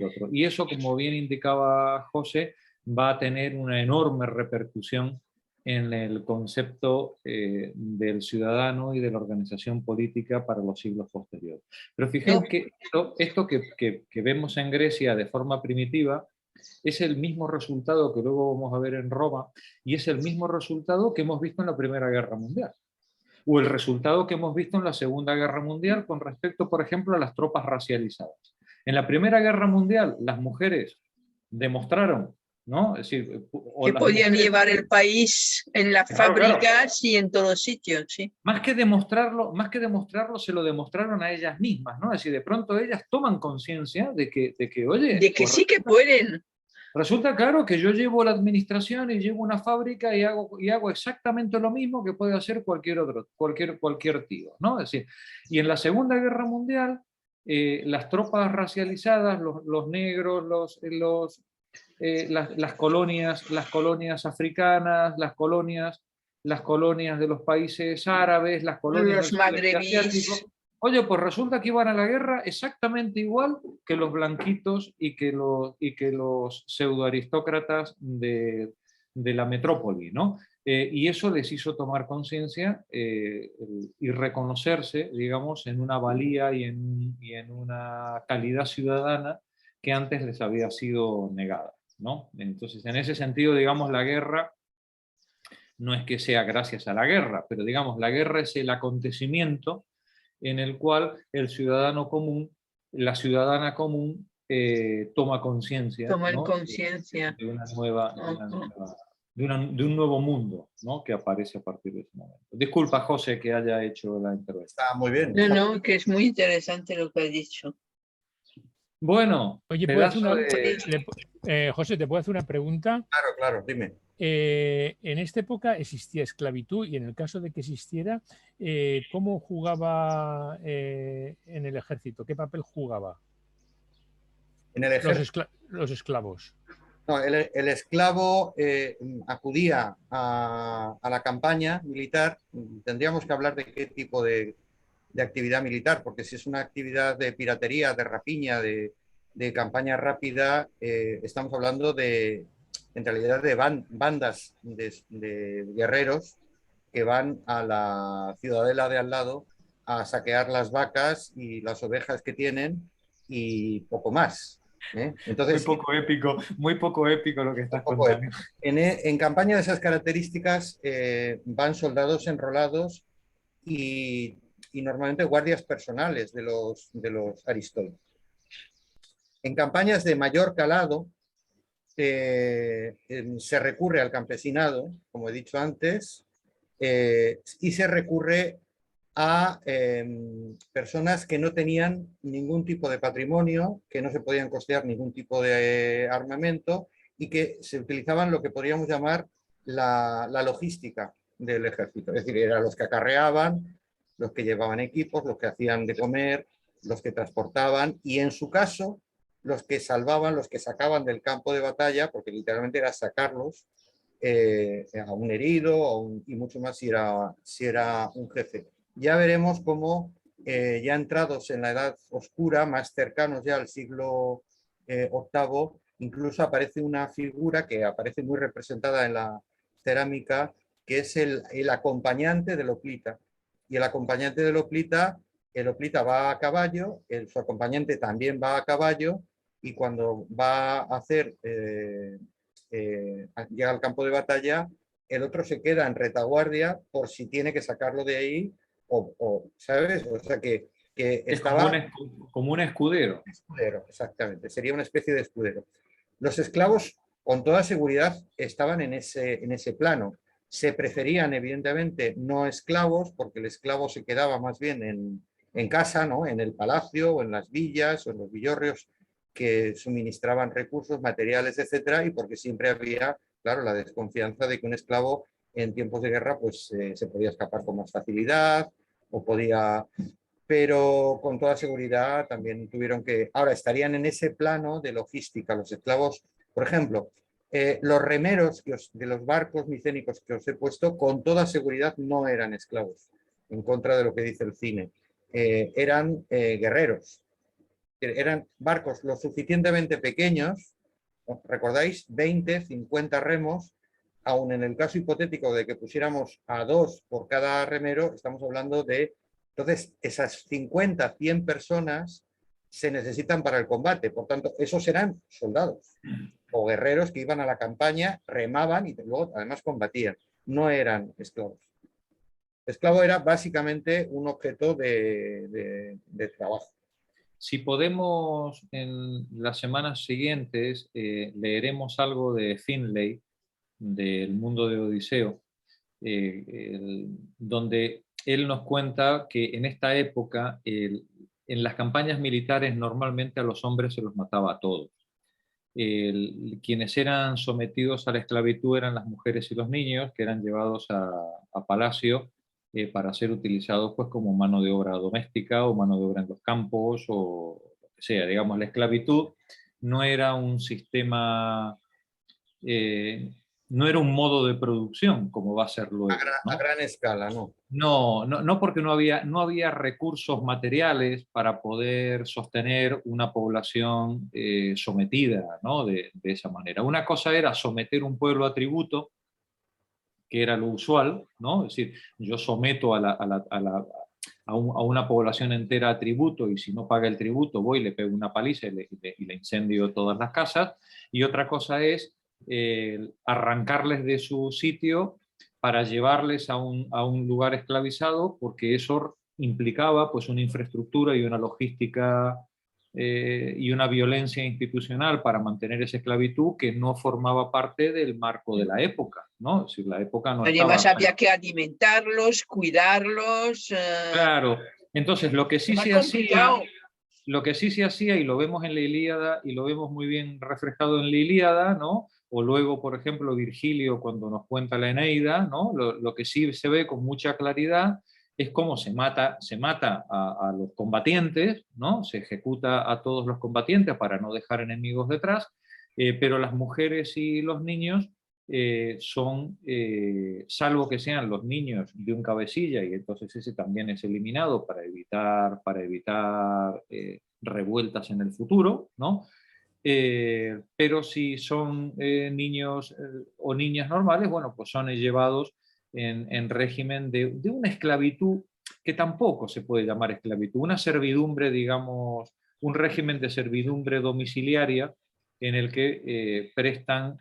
otro. Y eso, como bien indicaba José, va a tener una enorme repercusión en el concepto del ciudadano y de la organización política para los siglos posteriores. Pero fijaos que esto que vemos en Grecia de forma primitiva es el mismo resultado que luego vamos a ver en Roma y es el mismo resultado que hemos visto en la Primera Guerra Mundial o el resultado que hemos visto en la Segunda Guerra Mundial con respecto, por ejemplo, a las tropas racializadas. En la Primera Guerra Mundial las mujeres demostraron, ¿no? Es decir, que podían llevar el país en las fábricas y en todos sitios, sí. Más que demostrarlo, se lo demostraron a ellas mismas, ¿no? Es decir, de pronto ellas toman conciencia de que, oye... De que sí que pueden. Resulta claro que yo llevo la administración y llevo una fábrica y hago exactamente lo mismo que puede hacer cualquier tío, ¿no? Es decir, y en la Segunda Guerra Mundial, las tropas racializadas, los negros, las colonias africanas, las colonias de los países árabes, las colonias los magrebíes. Oye, pues resulta que iban a la guerra exactamente igual que los blanquitos y que los pseudoaristócratas de la metrópoli, ¿no? Y eso les hizo tomar conciencia y reconocerse, digamos, en una valía y en una calidad ciudadana que antes les había sido negada, ¿no? Entonces, en ese sentido, digamos, la guerra no es que sea gracias a la guerra, pero digamos, la guerra es el acontecimiento en el cual el ciudadano común, la ciudadana común, toma conciencia, ¿no? de un nuevo mundo, ¿no? Que aparece a partir de ese momento. Disculpa, José, que haya hecho la intervención. Está muy bien. No, que es muy interesante lo que has dicho. Bueno, oye, José, ¿te puedo hacer una pregunta? Claro, dime. En esta época existía esclavitud y en el caso de que existiera, ¿cómo jugaba en el ejército? ¿Qué papel jugaba? En el ejército. Los esclavos. No, el esclavo acudía a la campaña militar. Tendríamos que hablar de qué tipo de actividad militar, porque si es una actividad de piratería, de rapiña, de campaña rápida, estamos hablando en realidad de bandas de guerreros que van a la ciudadela de al lado a saquear las vacas y las ovejas que tienen y poco más. Entonces, muy poco épico lo que estás contando. En campaña de esas características van soldados enrolados y normalmente guardias personales de los aristócratas. En campañas de mayor calado se recurre al campesinado, como he dicho antes, y se recurre a personas que no tenían ningún tipo de patrimonio, que no se podían costear ningún tipo de armamento y que se utilizaban lo que podríamos llamar la logística del ejército. Es decir, eran los que acarreaban, los que llevaban equipos, los que hacían de comer, los que transportaban y en su caso los que salvaban, los que sacaban del campo de batalla, porque literalmente era sacarlos a un herido y mucho más si era un jefe. Ya veremos cómo ya entrados en la Edad Oscura, más cercanos ya al siglo VIII, incluso aparece una figura que aparece muy representada en la cerámica, que es el acompañante del hoplita. Y el acompañante del hoplita, el hoplita va a caballo, su acompañante también va a caballo, y cuando va a hacer, llega al campo de batalla, el otro se queda en retaguardia por si tiene que sacarlo de ahí, ¿sabes? O sea que estaba... Como un escudero. Escudero, exactamente, sería una especie de escudero. Los esclavos, con toda seguridad, estaban en ese plano. Se preferían, evidentemente, no esclavos, porque el esclavo se quedaba más bien en casa, ¿no? En el palacio, o en las villas, o en los villorrios que suministraban recursos, materiales, etcétera, y porque siempre había, claro, la desconfianza de que un esclavo en tiempos de guerra pues, se podía escapar con más facilidad, o podía... Pero con toda seguridad también tuvieron que... Ahora, estarían en ese plano de logística. Los esclavos, por ejemplo, los remeros de los barcos micénicos que os he puesto, con toda seguridad no eran esclavos, en contra de lo que dice el cine. Eran guerreros. Eran barcos lo suficientemente pequeños, ¿os recordáis? 20, 50 remos, aun en el caso hipotético de que pusiéramos a 2 por cada remero, estamos hablando de... Entonces, esas 50, 100 personas se necesitan para el combate, por tanto, esos eran soldados o guerreros que iban a la campaña, remaban y luego además combatían, no eran esclavos. Esclavo era básicamente un objeto de trabajo. Si podemos, en las semanas siguientes, leeremos algo de Finlay, del mundo de Odiseo, donde él nos cuenta que en esta época, en las campañas militares, normalmente a los hombres se los mataba a todos. Quienes eran sometidos a la esclavitud eran las mujeres y los niños, que eran llevados a palacio para ser utilizados pues, como mano de obra doméstica o mano de obra en los campos o lo que sea. Digamos, la esclavitud no era un sistema, no era un modo de producción como va a ser luego. A gran escala, ¿no? No, porque no había recursos materiales para poder sostener una población sometida, ¿no? de esa manera. Una cosa era someter un pueblo a tributo, que era lo usual, ¿no? Es decir, yo someto a una población entera a tributo y si no paga el tributo voy, le pego una paliza y le incendio todas las casas. Y otra cosa es arrancarles de su sitio para llevarles a un lugar esclavizado, porque eso implicaba pues, una infraestructura y una logística y una violencia institucional para mantener esa esclavitud que no formaba parte del marco de la época, ¿no? Es decir, la época no Además estaba... había que alimentarlos, cuidarlos. Claro, entonces lo que sí se hacía... Lo que sí se hacía, y lo vemos en la Ilíada, y lo vemos muy bien reflejado en la Ilíada, ¿no? O luego, por ejemplo, Virgilio cuando nos cuenta la Eneida, ¿no? Lo que sí se ve con mucha claridad es cómo se mata a los combatientes, ¿no? Se ejecuta a todos los combatientes para no dejar enemigos detrás, pero las mujeres y los niños son, salvo que sean los niños de un cabecilla, y entonces ese también es eliminado para evitar revueltas en el futuro, ¿no? Pero si son niños o niñas normales, bueno, pues son llevados en régimen de una esclavitud que tampoco se puede llamar esclavitud, una servidumbre, digamos, un régimen de servidumbre domiciliaria en el que prestan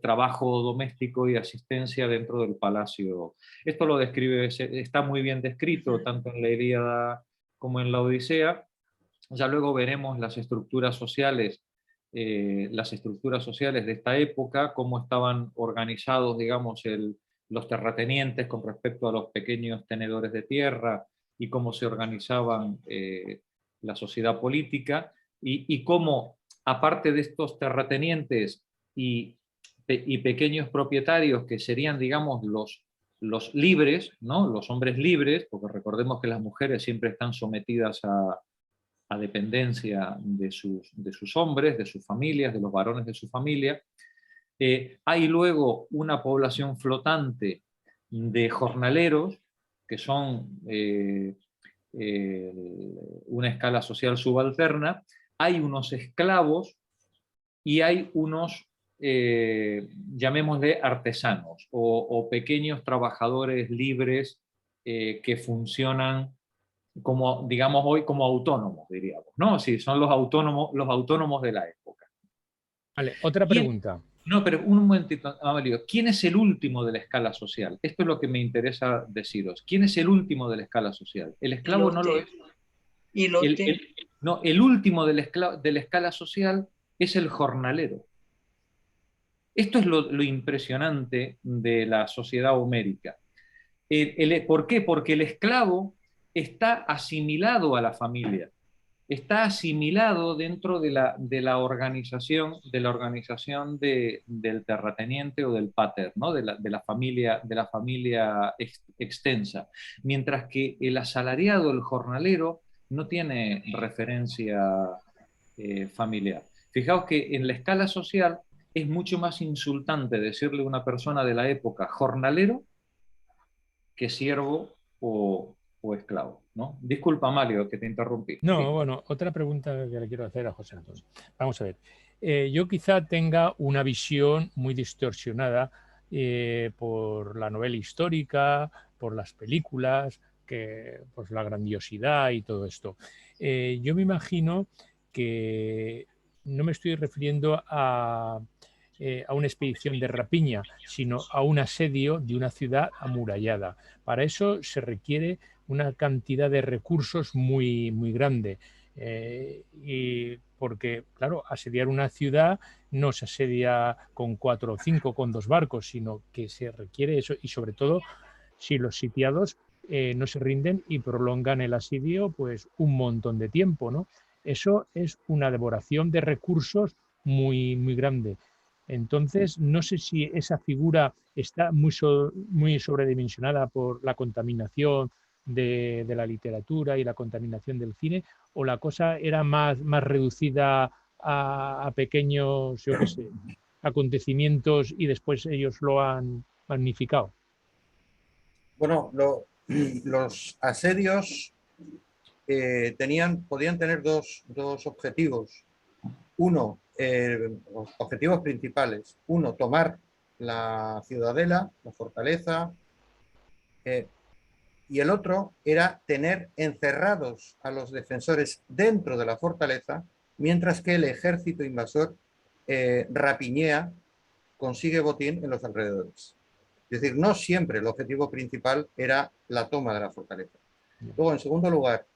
trabajo doméstico y asistencia dentro del palacio. Esto lo describe, está muy bien descrito tanto en la Ilíada como en la Odisea. Ya luego veremos las estructuras sociales de esta época, cómo estaban organizados, digamos, los terratenientes con respecto a los pequeños tenedores de tierra y cómo se organizaban la sociedad política y cómo, aparte de estos terratenientes y pequeños propietarios que serían, digamos, los libres, ¿no? Los hombres libres, porque recordemos que las mujeres siempre están sometidas a dependencia de sus hombres, de sus familias, de los varones de su familia. Hay luego una población flotante de jornaleros, que son una escala social subalterna. Hay unos esclavos y hay unos, llamémosle artesanos, o pequeños trabajadores libres que funcionan como, digamos hoy, como autónomos, diríamos, ¿no? Sí, son los autónomos de la época. Vale, otra pregunta. No, pero un momentito, Amalio. ¿Quién es el último de la escala social? Esto es lo que me interesa deciros. ¿Quién es el último de la escala social? El esclavo no lo es. El último de la escala social es el jornalero. Esto es lo impresionante de la sociedad homérica. ¿Por qué? Porque el esclavo está asimilado a la familia, está asimilado dentro de la organización, del terrateniente o del pater, ¿no? de la familia extensa. Mientras que el asalariado, el jornalero, no tiene referencia familiar. Fijaos que en la escala social es mucho más insultante decirle a una persona de la época jornalero que siervo o esclavo, ¿no? Disculpa, Mario, que te interrumpí. No, Sí. bueno, otra pregunta que le quiero hacer a José Antonio. Vamos a ver. Yo quizá tenga una visión muy distorsionada por la novela histórica, por las películas, pues la grandiosidad y todo esto. Yo me imagino que no me estoy refiriendo a una expedición de rapiña, sino a un asedio de una ciudad amurallada. Para eso se requiere una cantidad de recursos muy, muy grande. Y porque, claro, asediar una ciudad no se asedia con 4 o 5, con 2 barcos, sino que se requiere eso, y sobre todo si los sitiados no se rinden y prolongan el asedio pues un montón de tiempo, ¿no? Eso es una devoración de recursos muy, muy grande. Entonces, no sé si esa figura está muy sobredimensionada por la contaminación de la literatura y la contaminación del cine, o la cosa era más reducida a pequeños, yo qué sé, acontecimientos y después ellos lo han magnificado. Bueno, los asedios podían tener dos objetivos. Uno, objetivos principales. Uno, tomar la ciudadela, la fortaleza, y el otro era tener encerrados a los defensores dentro de la fortaleza, mientras que el ejército invasor rapiñea, consigue botín en los alrededores. Es decir, no siempre el objetivo principal era la toma de la fortaleza. Luego, en segundo lugar,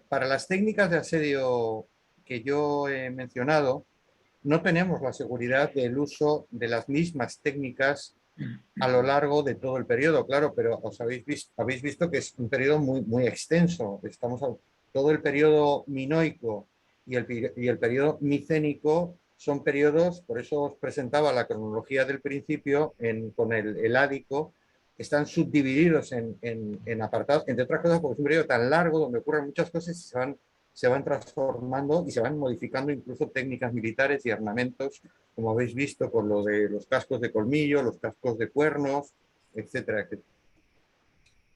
para las técnicas de asedio que yo he mencionado, no tenemos la seguridad del uso de las mismas técnicas a lo largo de todo el periodo, claro, pero habéis visto que es un periodo muy, muy extenso. Todo el periodo minoico y el periodo micénico son periodos, por eso os presentaba la cronología del principio con el ádico, están subdivididos en apartados, entre otras cosas porque es un periodo tan largo donde ocurren muchas cosas y se van transformando y se van modificando incluso técnicas militares y armamentos, como habéis visto con lo de los cascos de colmillo, los cascos de cuernos, etcétera, etcétera.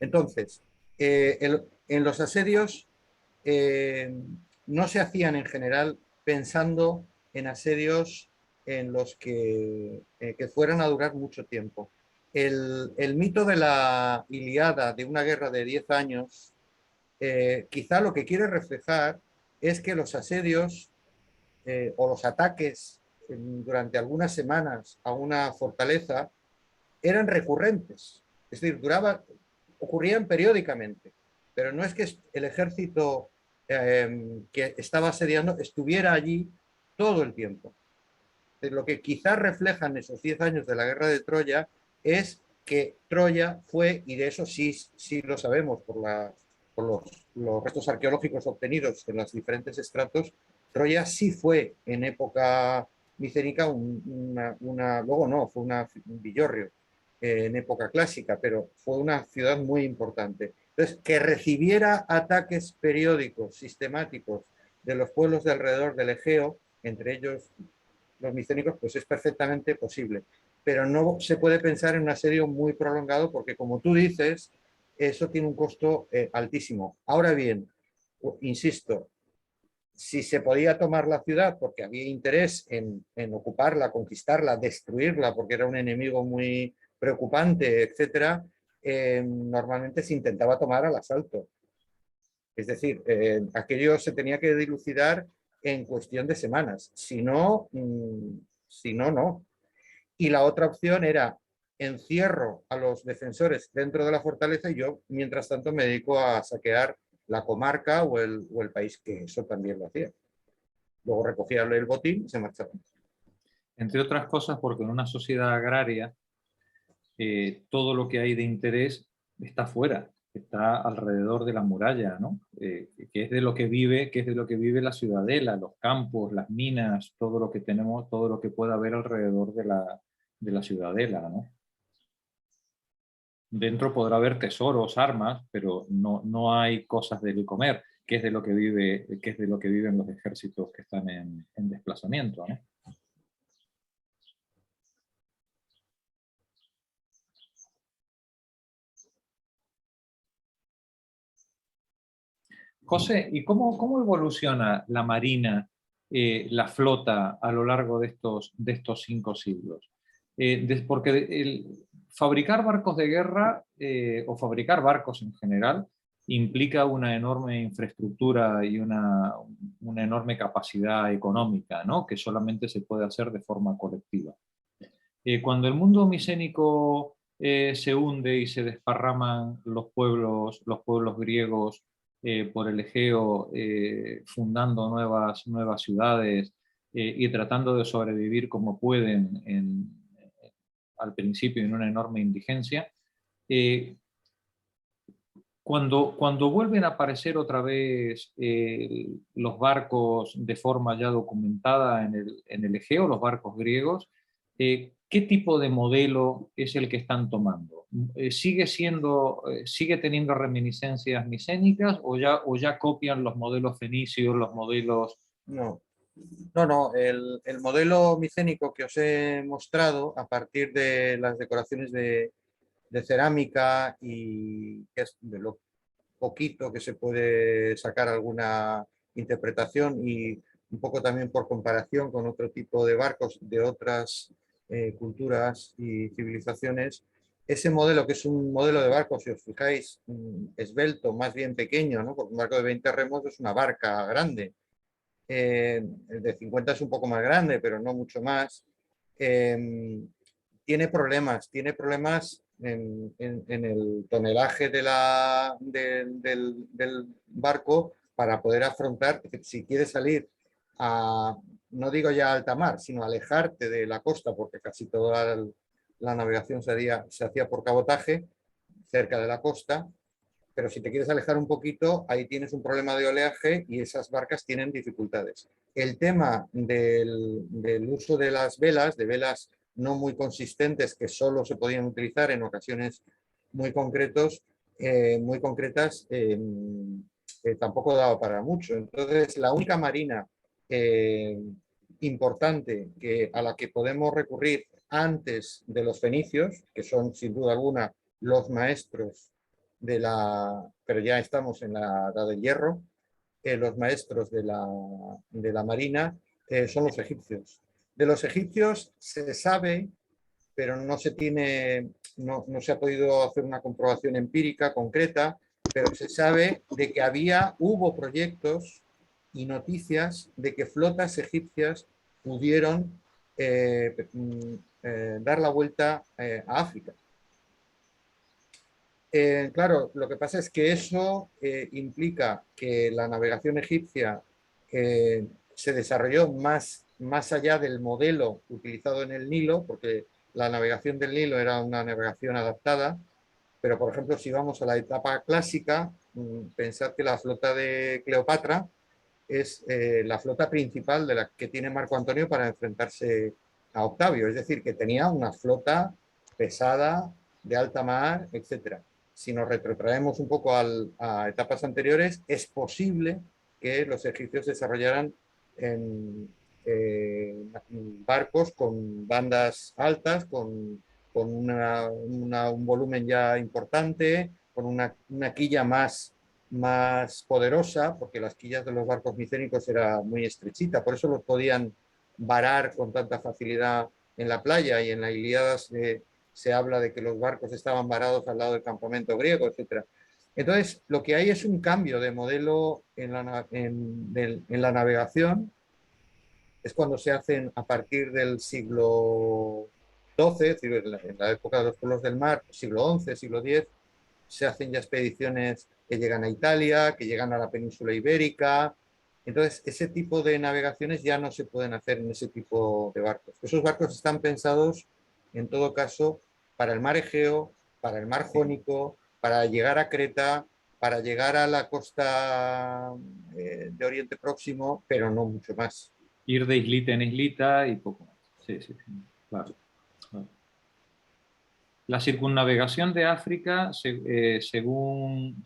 Entonces, en los asedios no se hacían en general pensando en asedios en los que fueran a durar mucho tiempo. El mito de la Ilíada, de una guerra de 10 años, quizá lo que quiere reflejar es que los asedios o los ataques durante algunas semanas a una fortaleza eran recurrentes, es decir, ocurrían periódicamente, pero no es que el ejército que estaba asediando estuviera allí todo el tiempo. Lo que quizás reflejan esos 10 años de la guerra de Troya es que Troya fue, y de eso sí lo sabemos por los restos arqueológicos obtenidos en los diferentes estratos, Troya sí fue en época micénica luego no, fue un villorrio en época clásica, pero fue una ciudad muy importante. Entonces, que recibiera ataques periódicos, sistemáticos, de los pueblos de alrededor del Egeo, entre ellos los micénicos, pues es perfectamente posible. Pero no se puede pensar en un asedio muy prolongado porque, como tú dices, eso tiene un costo altísimo. Ahora bien, insisto, si se podía tomar la ciudad porque había interés en ocuparla, conquistarla, destruirla, porque era un enemigo muy preocupante, etcétera, normalmente se intentaba tomar al asalto. Es decir, aquello se tenía que dilucidar en cuestión de semanas. Si no, no. Y la otra opción era encierro a los defensores dentro de la fortaleza y yo, mientras tanto, me dedico a saquear la comarca o el país, que eso también lo hacía. Luego recogía el botín y se marchaba. Entre otras cosas porque en una sociedad agraria todo lo que hay de interés está fuera, está alrededor de la muralla, ¿no? Que es de lo que vive, que es de lo que vive la ciudadela, los campos, las minas, todo lo que tenemos, todo lo que pueda haber alrededor de la ciudadela, ¿no? Dentro podrá haber tesoros, armas, pero no hay cosas del comer, que es de lo que vive, que es de lo que viven los ejércitos que están en desplazamiento, ¿no? José, ¿y cómo evoluciona la marina, la flota a lo largo de estos 5 siglos? Porque fabricar barcos de guerra o fabricar barcos en general implica una enorme infraestructura y una enorme capacidad económica, ¿no? Que solamente se puede hacer de forma colectiva. Cuando el mundo micénico se hunde y se desparraman los pueblos griegos por el Egeo, fundando nuevas ciudades y tratando de sobrevivir como pueden al principio en una enorme indigencia, cuando vuelven a aparecer otra vez los barcos de forma ya documentada en el Egeo, los barcos griegos, ¿qué tipo de modelo es el que están tomando? ¿Sigue teniendo reminiscencias micénicas o ya copian los modelos fenicios, los modelos? No, no. El modelo micénico que os he mostrado a partir de las decoraciones de cerámica y que es de lo poquito que se puede sacar alguna interpretación y un poco también por comparación con otro tipo de barcos de otras culturas y civilizaciones, ese modelo, que es un modelo de barco, si os fijáis, esbelto, más bien pequeño, ¿no? Porque un barco de 20 remos es una barca grande. El de 50 es un poco más grande, pero no mucho más. Tiene problemas en el tonelaje del barco para poder afrontar, si quieres salir a, no digo ya a alta mar, sino alejarte de la costa, porque casi toda la navegación se hacía por cabotaje cerca de la costa, pero si te quieres alejar un poquito, ahí tienes un problema de oleaje y esas barcas tienen dificultades. El tema del uso de las velas, de velas no muy consistentes que solo se podían utilizar en ocasiones muy concretas, tampoco daba para mucho. Entonces, la única marina importante a la que podemos recurrir antes de los fenicios, que son sin duda alguna los maestros pero ya estamos en la edad del hierro, los maestros de la marina son los egipcios. De los egipcios se sabe, pero no se ha podido hacer una comprobación empírica concreta, pero se sabe de que hubo proyectos y noticias de que flotas egipcias pudieron dar la vuelta a África. Claro, lo que pasa es que eso implica que la navegación egipcia se desarrolló más allá del modelo utilizado en el Nilo, porque la navegación del Nilo era una navegación adaptada, pero por ejemplo, si vamos a la etapa clásica, pensad que la flota de Cleopatra es la flota principal de la que tiene Marco Antonio para enfrentarse a Octavio, es decir, que tenía una flota pesada, de alta mar, etcétera. Si nos retrotraemos un poco a etapas anteriores, es posible que los egipcios desarrollaran barcos con bandas altas, con un volumen ya importante, con una quilla más poderosa, porque las quillas de los barcos micénicos era muy estrechita, por eso los podían varar con tanta facilidad en la playa, y en la Ilíada se habla de que los barcos estaban varados al lado del campamento griego, etc. Entonces, lo que hay es un cambio de modelo en la navegación. Es cuando se hacen a partir del siglo XII, es decir, en la época de los pueblos del mar, siglo XI, siglo X, se hacen ya expediciones que llegan a Italia, que llegan a la península ibérica, Entonces, ese tipo de navegaciones ya no se pueden hacer en ese tipo de barcos. Esos barcos están pensados, en todo caso, para el mar Egeo, para el mar Jónico, para llegar a Creta, para llegar a la costa de Oriente Próximo, pero no mucho más. Ir de islita en islita y poco más. Sí, sí, sí, claro. La circunnavegación de África, según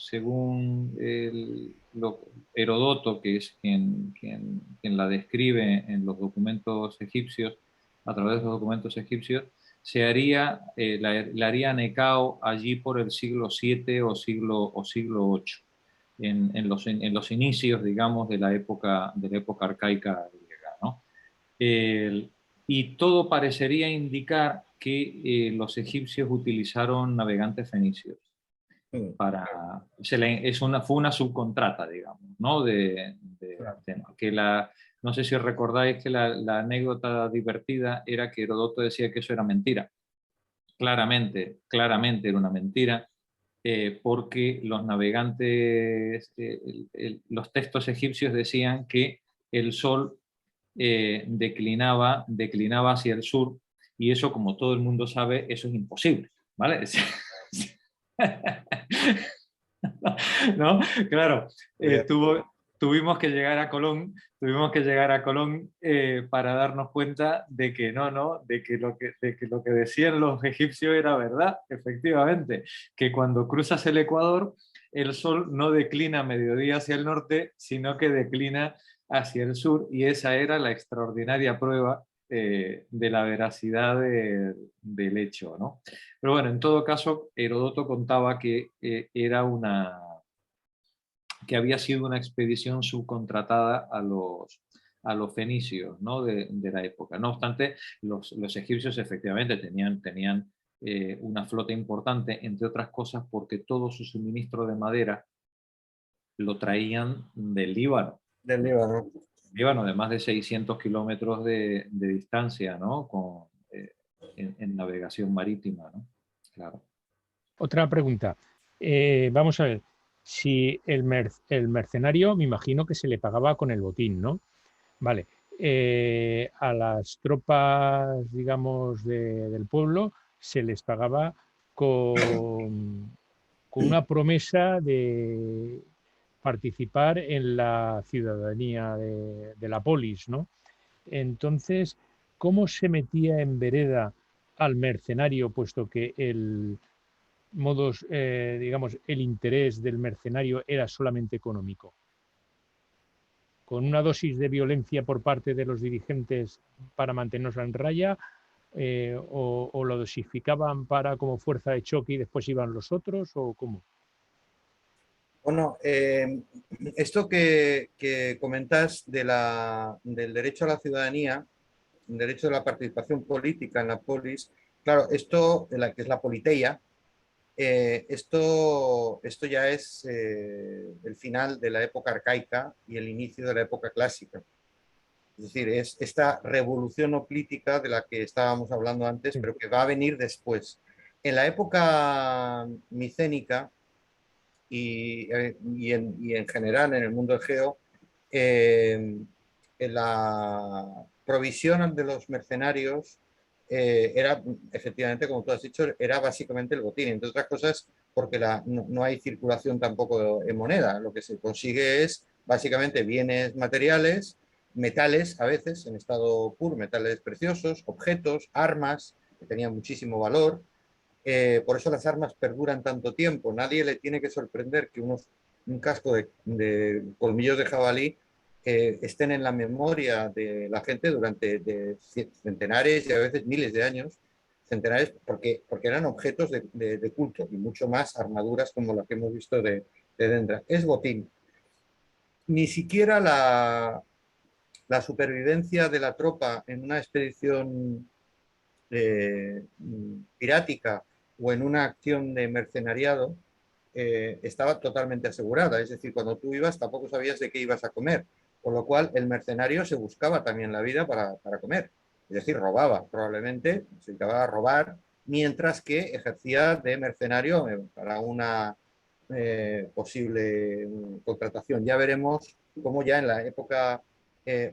Herodoto, que es quien la describe en los documentos egipcios, a través de los documentos egipcios, se haría, la haría Necao allí por el siglo VII o siglo VIII, en los inicios, digamos, de la época arcaica griega, ¿no? Y todo parecería indicar que los egipcios utilizaron navegantes fenicios. Fue una subcontrata, digamos, ¿no? No sé si recordáis que la anécdota divertida era que Herodoto decía que eso era mentira. Claramente era una mentira, porque los navegantes, los textos egipcios decían que el sol declinaba hacia el sur, y eso, como todo el mundo sabe, eso es imposible, ¿vale? ¿No? Claro, tuvimos que llegar a Colón, para darnos cuenta de que de que lo que decían los egipcios era verdad, efectivamente, que cuando cruzas el Ecuador, el sol no declina a mediodía hacia el norte, sino que declina hacia el sur, y esa era la extraordinaria prueba de la veracidad del hecho, ¿no? Pero bueno, en todo caso, Herodoto contaba que que había sido una expedición subcontratada a los fenicios, ¿no? de la época. No obstante, los egipcios efectivamente tenían una flota importante, entre otras cosas porque todo su suministro de madera lo traían del Líbano. Del Líbano. Líbano, de más de 600 kilómetros de distancia, ¿no? En navegación marítima, ¿no? Claro. Otra pregunta. Vamos a ver. Si el mercenario, me imagino que se le pagaba con el botín, ¿no? Vale. A las tropas, digamos, del pueblo se les pagaba con una promesa de participar en la ciudadanía de la polis, ¿no? Entonces, ¿cómo se metía en vereda al mercenario, puesto que digamos, el interés del mercenario era solamente económico? ¿Con una dosis de violencia por parte de los dirigentes para mantenernos en raya, o lo dosificaban para como fuerza de choque y después iban los otros, o cómo? Bueno, esto que comentas del derecho a la ciudadanía, el derecho a la participación política en la polis, claro, esto, que es la politeia, esto ya es el final de la época arcaica y el inicio de la época clásica. Es decir, es esta revolución política de la que estábamos hablando antes, pero que va a venir después. En la época micénica y en general en el mundo egeo, la provisión de los mercenarios era, efectivamente, como tú has dicho, era básicamente el botín, entre otras cosas porque no hay circulación tampoco en moneda. Lo que se consigue es básicamente bienes materiales, metales a veces en estado puro, metales preciosos, objetos, armas que tenían muchísimo valor. Por eso las armas perduran tanto tiempo. Nadie le tiene que sorprender que un casco de colmillos de jabalí estén en la memoria de la gente durante centenares y a veces miles de años, centenares, porque eran objetos de culto, y mucho más armaduras como la que hemos visto de Dendra. Es botín. Ni siquiera la supervivencia de la tropa en una expedición pirática o en una acción de mercenariado estaba totalmente asegurada. Es decir, cuando tú ibas tampoco sabías de qué ibas a comer, por lo cual el mercenario se buscaba también la vida para comer. Es decir, robaba, probablemente se dedicaba a robar, mientras que ejercía de mercenario para una posible contratación. Ya veremos cómo ya en la época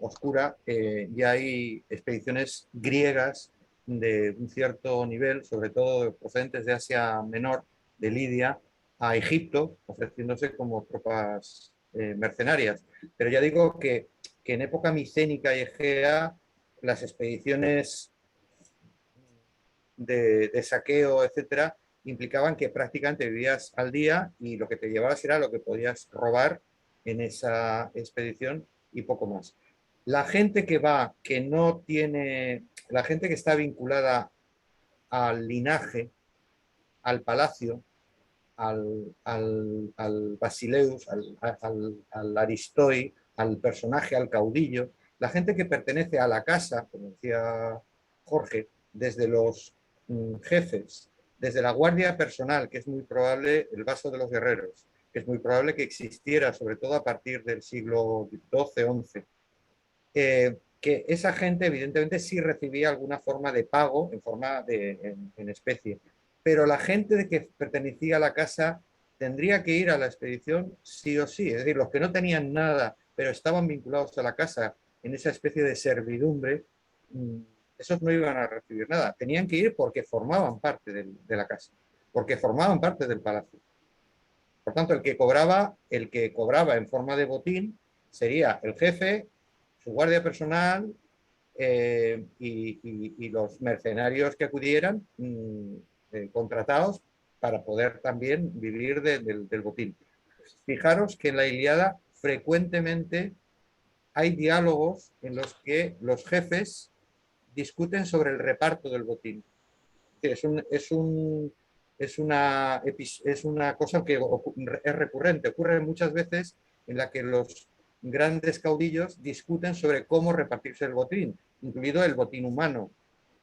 oscura ya hay expediciones griegas de un cierto nivel, sobre todo procedentes de Asia Menor, de Lidia, a Egipto, ofreciéndose como tropas mercenarias. Pero ya digo que en época micénica y egea las expediciones de saqueo, etcétera, implicaban que prácticamente vivías al día y lo que te llevabas era lo que podías robar en esa expedición y poco más. La gente que va, que no tiene, la gente que está vinculada al linaje, al palacio, al basileus, al aristoi, al personaje, al caudillo, la gente que pertenece a la casa, como decía Jorge, desde los jefes, desde la guardia personal, que es muy probable, el vaso de los guerreros, que es muy probable que existiera, sobre todo a partir del siglo XII-XI, que esa gente evidentemente sí recibía alguna forma de pago en especie, pero la gente de que pertenecía a la casa tendría que ir a la expedición sí o sí, es decir, los que no tenían nada, pero estaban vinculados a la casa en esa especie de servidumbre, esos no iban a recibir nada, tenían que ir porque formaban parte de la casa, porque formaban parte del palacio. Por tanto, el que cobraba en forma de botín sería el jefe, su guardia personal y los mercenarios que acudieran contratados para poder también vivir del botín. Fijaros que en la Ilíada frecuentemente hay diálogos en los que los jefes discuten sobre el reparto del botín. Es una cosa que es recurrente, ocurre muchas veces en la que los grandes caudillos discuten sobre cómo repartirse el botín, incluido el botín humano,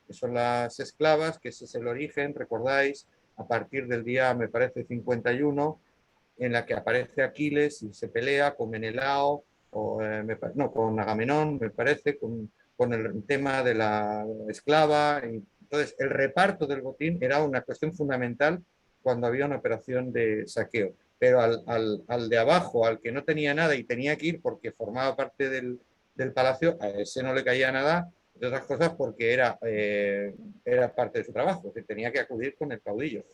que son las esclavas, que ese es el origen, recordáis, a partir del día, me parece, 51, en la que aparece Aquiles y se pelea con Menelao, con Agamenón, me parece, con el tema de la esclava. Entonces, el reparto del botín era una cuestión fundamental cuando había una operación de saqueo. Pero al de abajo, al que no tenía nada y tenía que ir porque formaba parte del palacio, a ese no le caía nada, de otras cosas porque era parte de su trabajo, que tenía que acudir con el caudillo.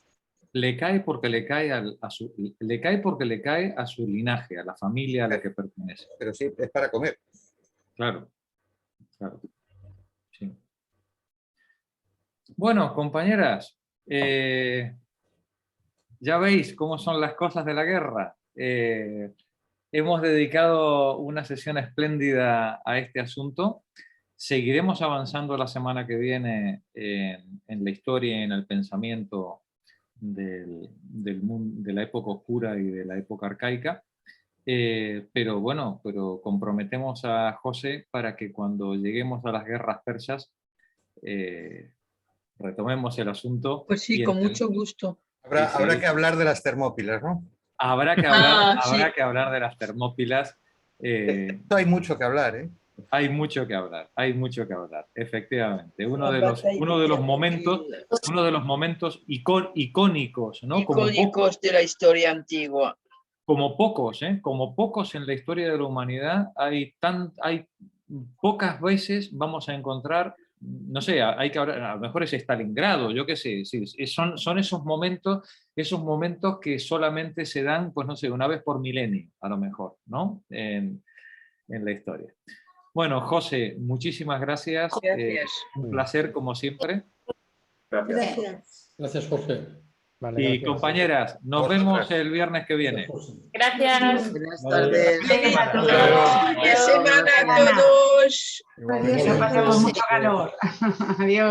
Le cae porque le cae porque le cae a su linaje, a la familia a la que pertenece. Pero sí, es para comer. Claro, claro. Sí. Bueno, compañeras, ya veis cómo son las cosas de la guerra. Hemos dedicado una sesión espléndida a este asunto. Seguiremos avanzando la semana que viene en la historia y en el pensamiento del mundo, de la época oscura y de la época arcaica. Pero comprometemos a José para que cuando lleguemos a las guerras persas retomemos el asunto. Pues sí, con mucho gusto. Habrá que hablar de las Termópilas, ¿no? Habrá que hablar de las Termópilas. Hay mucho que hablar, ¿eh? Hay mucho que hablar, efectivamente. Uno de los momentos icónicos, ¿no? Icónicos de la historia antigua. Como pocos en la historia de la humanidad, hay pocas veces vamos a encontrar, no sé, hay que hablar, a lo mejor es Stalingrado, yo qué sé, sí, son esos momentos que solamente se dan, pues no sé, una vez por milenio, a lo mejor, ¿no? En la historia. Bueno, José, muchísimas gracias. Un placer, como siempre. Gracias. Gracias, Jorge. Vale, y gracias. Compañeras, nos vemos el viernes que viene. Gracias. Buenas tardes. Feliz Buena semana a todos. Adiós, pasamos mucho calor. Adiós.